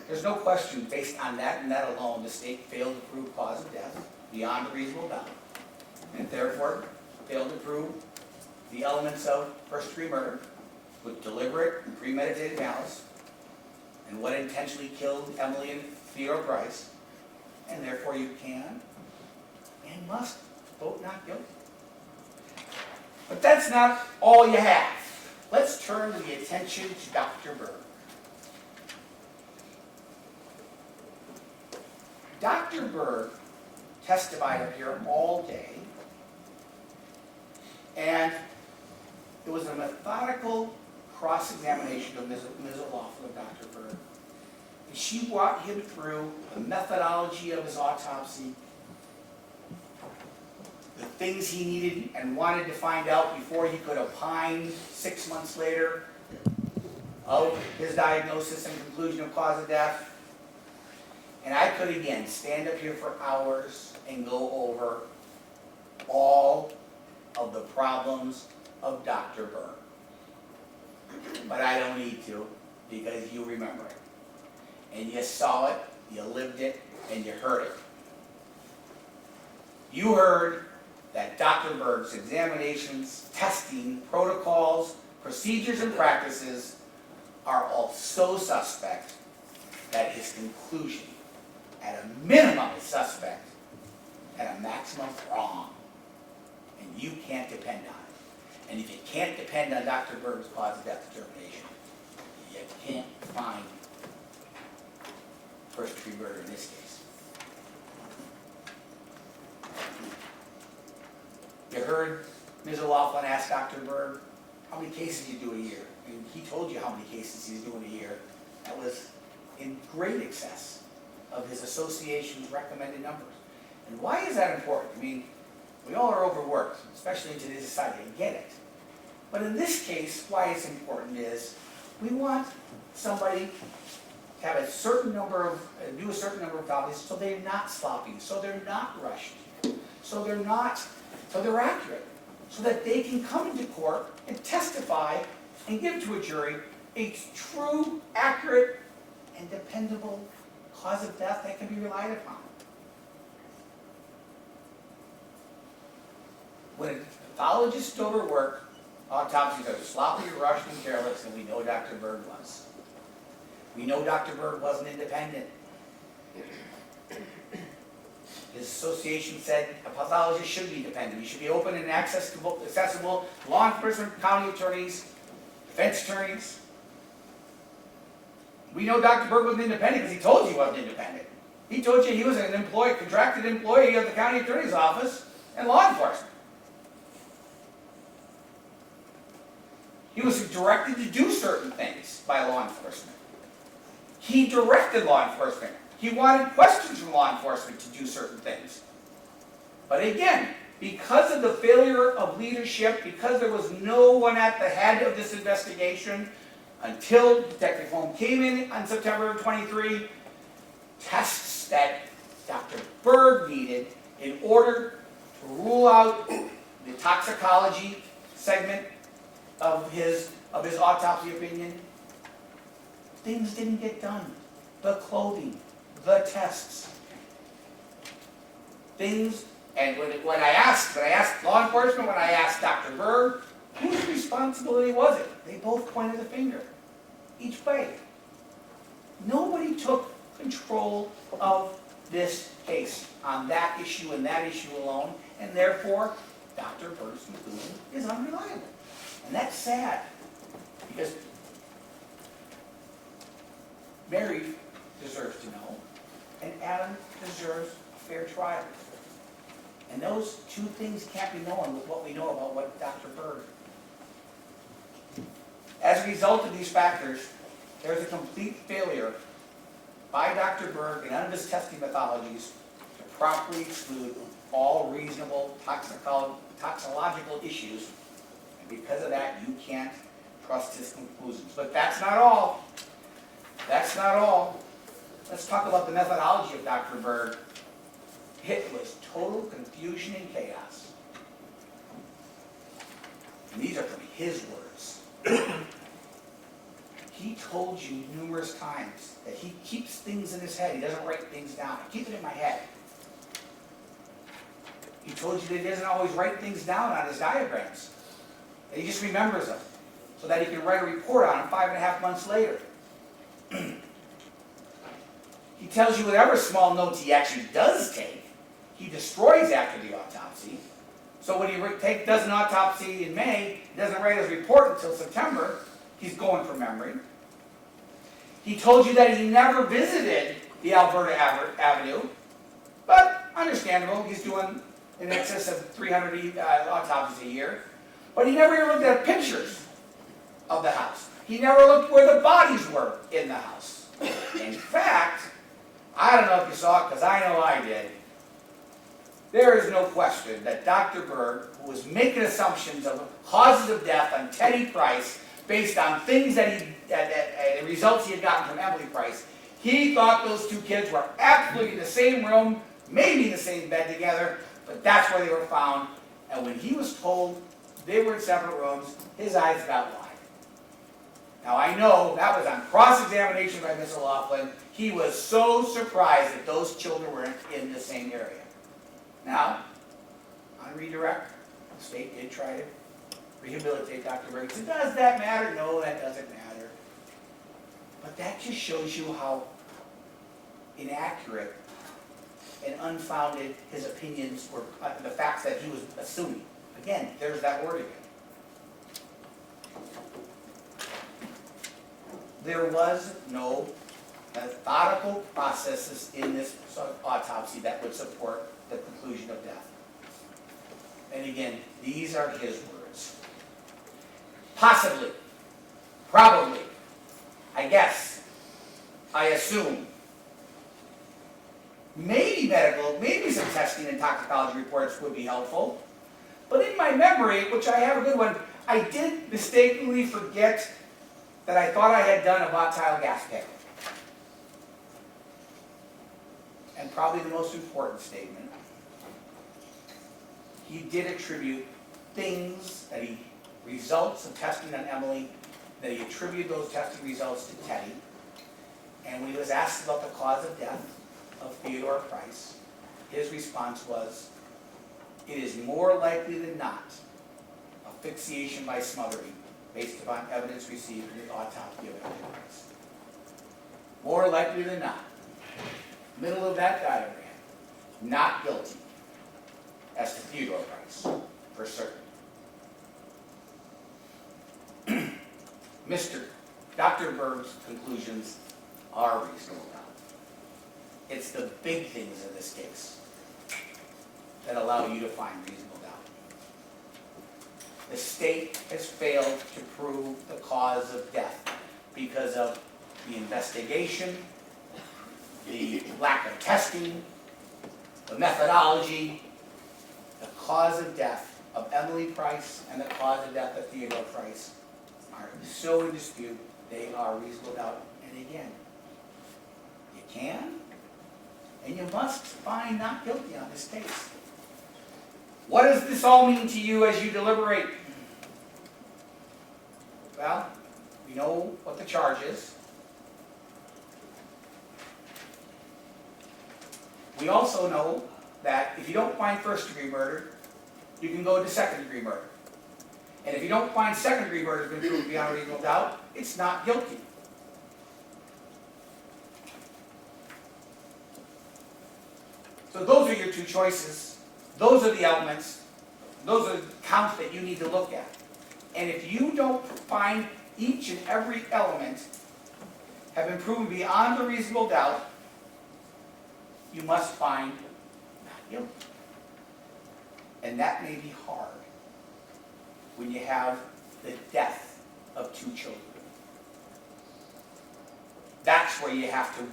There's no question, based on that and that alone, the state failed to prove cause of death beyond a reasonable doubt, and therefore failed to prove the elements of first-degree murder with deliberate and premeditated malice, and what intentionally killed Emily and Theodore Price, and therefore you can and must vote not guilty. But that's not all you have. Let's turn the attention to Dr. Berg. Dr. Berg testified up here all day, and it was a methodical cross-examination of Ms. O'Loughlin of Dr. Berg. And she walked him through the methodology of his autopsy, the things he needed and wanted to find out before he could opine 6 months later of his diagnosis and conclusion of cause of death. And I could, again, stand up here for hours and go over all of the problems of Dr. Berg. But I don't need to, because you remember it. And you saw it, you lived it, and you heard it. You heard that Dr. Berg's examinations, testing, protocols, procedures, and practices are all so suspect that his conclusion, at a minimum, is suspect, at a maximum, wrong. And you can't depend on it. And if you can't depend on Dr. Berg's cause of death determination, you can't find first-degree murder in this case. You heard Ms. O'Loughlin ask Dr. Berg how many cases you do a year. And he told you how many cases he's doing a year. That was in great excess of his association's recommended numbers. And why is that important? I mean, we all are overworked, especially in today's society. I get it. But in this case, why it's important is we want somebody to have a certain number of, do a certain number of autopsies so they're not sloppy, so they're not rushed, so they're accurate, so that they can come into court and testify and give to a jury a true, accurate, and dependable cause of death that can be relied upon. When a pathologist is overworked, autopsies are sloppy, rushed, and careless, and we know Dr. Berg was. We know Dr. Berg wasn't independent. His association said a pathologist should be independent. He should be open and accessible to law enforcement, county attorneys, defense attorneys. We know Dr. Berg wasn't independent because he told you he wasn't independent. He told you he was an contracted employee of the county attorney's office and law enforcement. He was directed to do certain things by law enforcement. He directed law enforcement. He wanted questions from law enforcement to do certain things. But again, because of the failure of leadership, because there was no one at the head of this investigation, until Detective Holm came in on September of 23, tests that Dr. Berg needed in order to rule out the toxicology segment of his autopsy opinion, things didn't get done. The clothing, the tests, things, and when I asked law enforcement, when I asked Dr. Berg, whose responsibility was it? They both pointed the finger, each way. Nobody took control of this case on that issue and that issue alone, and therefore, Dr. Berg's conclusion is unreliable. And that's sad, because Mary deserves to know, and Adam deserves a fair trial. And those two things can't be known with what we know about what Dr. Berg. As a result of these factors, there's a complete failure by Dr. Berg and none of his testing methodologies to properly exclude all reasonable toxicological issues. And because of that, you can't trust his conclusions. But that's not all. That's not all. Let's talk about the methodology of Dr. Berg. It was total confusion and chaos. And these are from his words. He told you numerous times that he keeps things in his head. He doesn't write things down. I keep it in my head. He told you that he doesn't always write things down on his diagrams. That he just remembers them so that he can write a report on them 5.5 months later. He tells you whatever small notes he actually does take, he destroys after the autopsy. So when he does an autopsy in May, he doesn't write his report until September. He's going from memory. He told you that he never visited the Alberta Avenue, but understandable, he's doing in excess of 300 autopsies a year. But he never even looked at pictures of the house. He never looked where the bodies were in the house. In fact, I don't know if you saw it, because I know I did. There is no question that Dr. Berg, who was making assumptions of causes of death on Teddy Price based on things that the results he had gotten from Emily Price, he thought those two kids were absolutely in the same room, maybe in the same bed together, but that's where they were found. And when he was told they were in separate rooms, his eyes got wide. Now I know that was on cross-examination by Ms. O'Loughlin. He was so surprised that those children were in the same area. Now, on redirect, the state did try to rehabilitate Dr. Berg. So does that matter? No, that doesn't matter. But that just shows you how inaccurate and unfounded his opinions were, the facts that he was assuming. Again, there's that word again. There was no methodical processes in this autopsy that would support the conclusion of death. And again, these are his words. Possibly, probably, I guess, I assume, maybe maybe some testing and toxicology reports would be helpful. But in my memory, which I have a good one, I did mistakenly forget that I thought I had done a volatile gas pick. And probably the most important statement, he did attribute things results of testing on Emily, that he attributed those testing results to Teddy. And when he was asked about the cause of death of Theodore Price, his response was, it is more likely than not asphyxiation by smothering based upon evidence received in the autopsy of Emily Price. More likely than not. Middle of that diagram, not guilty as to Theodore Price, for certain. Dr. Berg's conclusions are reasonable doubt. It's the big things in this case that allow you to find reasonable doubt. The state has failed to prove the cause of death because of the investigation, the lack of testing, the methodology. The cause of death of Emily Price and the cause of death of Theodore Price are so in dispute, they are reasonable doubt. And again, you can and you must find not guilty on this case. What does this all mean to you as you deliberate? Well, we know what the charge is. We also know that if you don't find first-degree murder, you can go to second-degree murder. And if you don't find second-degree murder has been proved beyond reasonable doubt, it's not guilty. So those are your two choices. Those are the elements. Those are the counts that you need to look at. And if you don't find each and every element have been proven beyond a reasonable doubt, you must find not guilty. And that may be hard when you have the death of two children. That's where you have to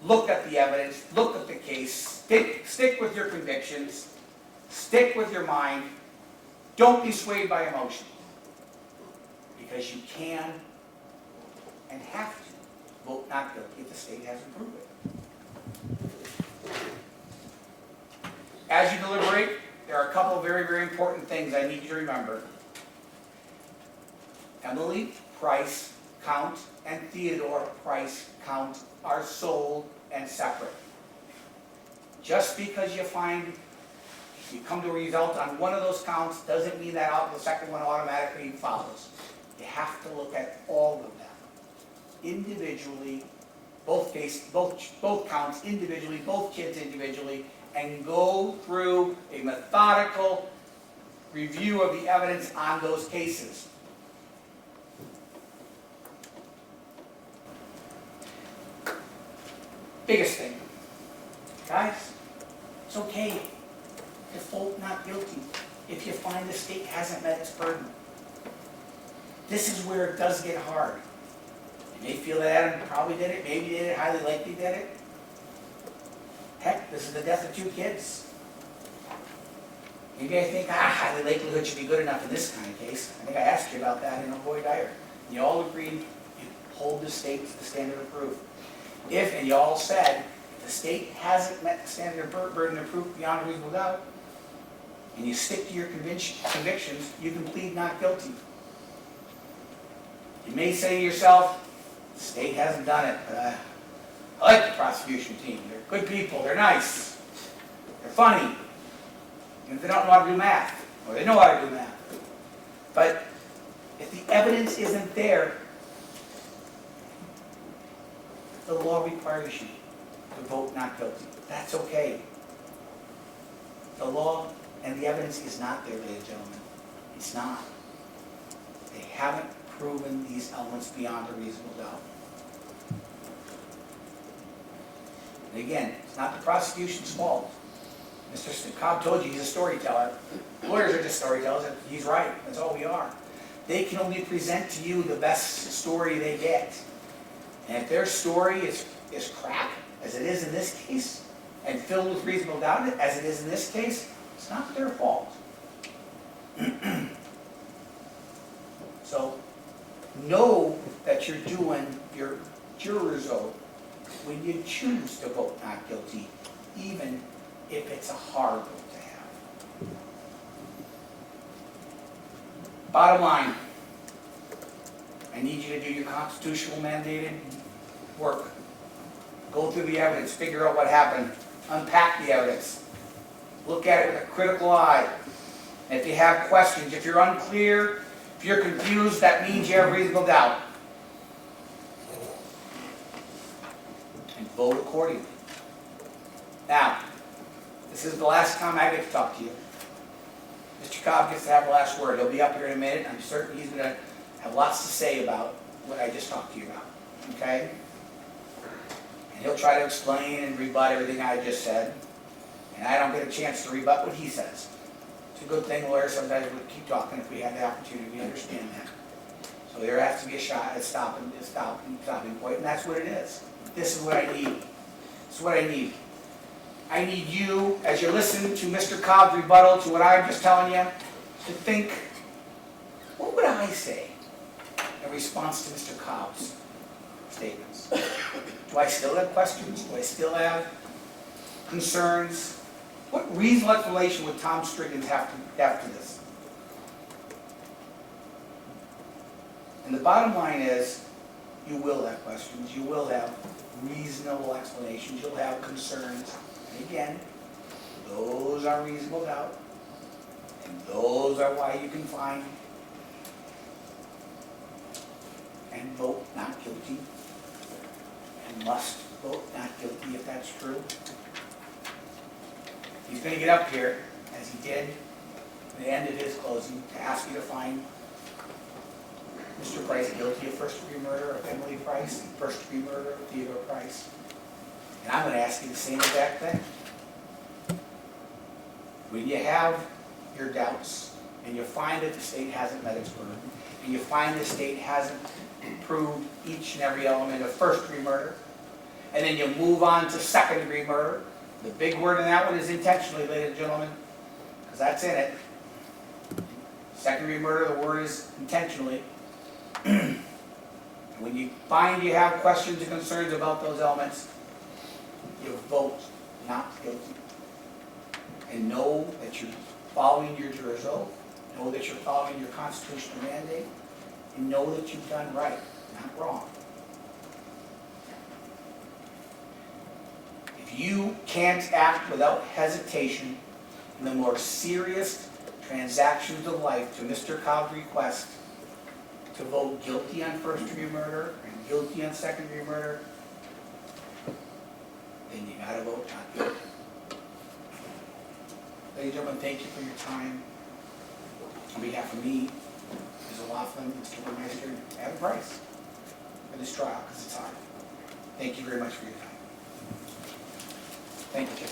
look at the evidence, look at the case, stick with your convictions, stick with your mind. Don't be swayed by emotion. Because you can and have to vote not guilty if the state hasn't proved it. As you deliberate, there are a couple of very, very important things I need you to remember. Emily Price count and Theodore Price count are sold and separate. Just because you come to a result on one of those counts doesn't mean that the second one automatically follows. You have to look at all of them individually, both counts individually, both kids individually, and go through a methodical review of the evidence on those cases. Biggest thing, guys, it's okay to vote not guilty if you find the state hasn't met its burden. This is where it does get hard. You may feel that Adam probably did it, maybe did it, highly likely did it. Heck, this is the death of two kids. Maybe I think, highly likelihood should be good enough in this kind of case. I think I asked you about that in Roy Dyer. You all agreed you hold the state to the standard of proof. If, and you all said, if the state hasn't met the standard of burden of proof beyond a reasonable doubt, and you stick to your convictions, you can plead not guilty. You may say to yourself, the state hasn't done it, but I like the prosecution team. They're good people, they're nice, they're funny. Even if they don't know how to do math, or they know how to do math. But if the evidence isn't there, the law requires you to vote not guilty. That's okay. The law and the evidence is not there, ladies and gentlemen. It's not. They haven't proven these elements beyond a reasonable doubt. And again, it's not the prosecution's fault. Mr. Cobb told you he's a storyteller. Lawyers are just storytellers, and he's right. That's all we are. They can only present to you the best story they get. And if their story is crap, as it is in this case, and filled with reasonable doubt, as it is in this case, it's not their fault. So, know that you're doing your juror's oath when you choose to vote not guilty, even if it's a hard vote to have. Bottom line, I need you to do your constitutional mandated work. Go through the evidence, figure out what happened, unpack the evidence, look at it with a critical eye. And if you have questions, if you're unclear, if you're confused, that means you have reasonable doubt. And vote accordingly. Now, this is the last time I get to talk to you. Mr. Cobb gets to have the last word. He'll be up here in a minute. I'm certain he's going to have lots to say about what I just talked to you about. Okay? And he'll try to explain and rebut everything I just said. And I don't get a chance to rebut what he says. It's a good thing lawyers sometimes would keep talking if we had the opportunity. We understand that. So there has to be a stopping point, and that's what it is. This is what I need. This is what I need. I need you, as you listen to Mr. Cobb's rebuttal to what I'm just telling you, to think, what would I say in response to Mr. Cobb's statements? Do I still have questions? Do I still have concerns? What reasonable explanation would Tom Striggins have to this? And the bottom line is, you will have questions. You will have reasonable explanations. You'll have concerns. And again, those are reasonable doubt. And those are why you can find and vote not guilty. And must vote not guilty if that's true. He's gonna get up here, as he did at the end of his closing, to ask you to find Mr. Price guilty of first-degree murder of Emily Price and first-degree murder of Theodore Price. And I'm gonna ask you the same exact thing. When you have your doubts, and you find that the state hasn't met its burden, and you find the state hasn't proved each and every element of first-degree murder, and then you move on to second-degree murder, the big word in that one is intentionally, ladies and gentlemen, because that's in it. Second-degree murder, the word is intentionally. When you find you have questions and concerns about those elements, you vote not guilty. And know that you're following your juror's oath, know that you're following your constitutional mandate, and know that you've done right, not wrong. If you can't act without hesitation in the more serious transactions of life to Mr. Cobb's request to vote guilty on first-degree murder and guilty on second-degree murder, then you gotta vote not guilty. Ladies and gentlemen, thank you for your time. On behalf of me, Mr. Laughlin, Mr. Burmeister, and Adam Price, for this trial, because it's hard. Thank you very much for your time. Thank you, Jim.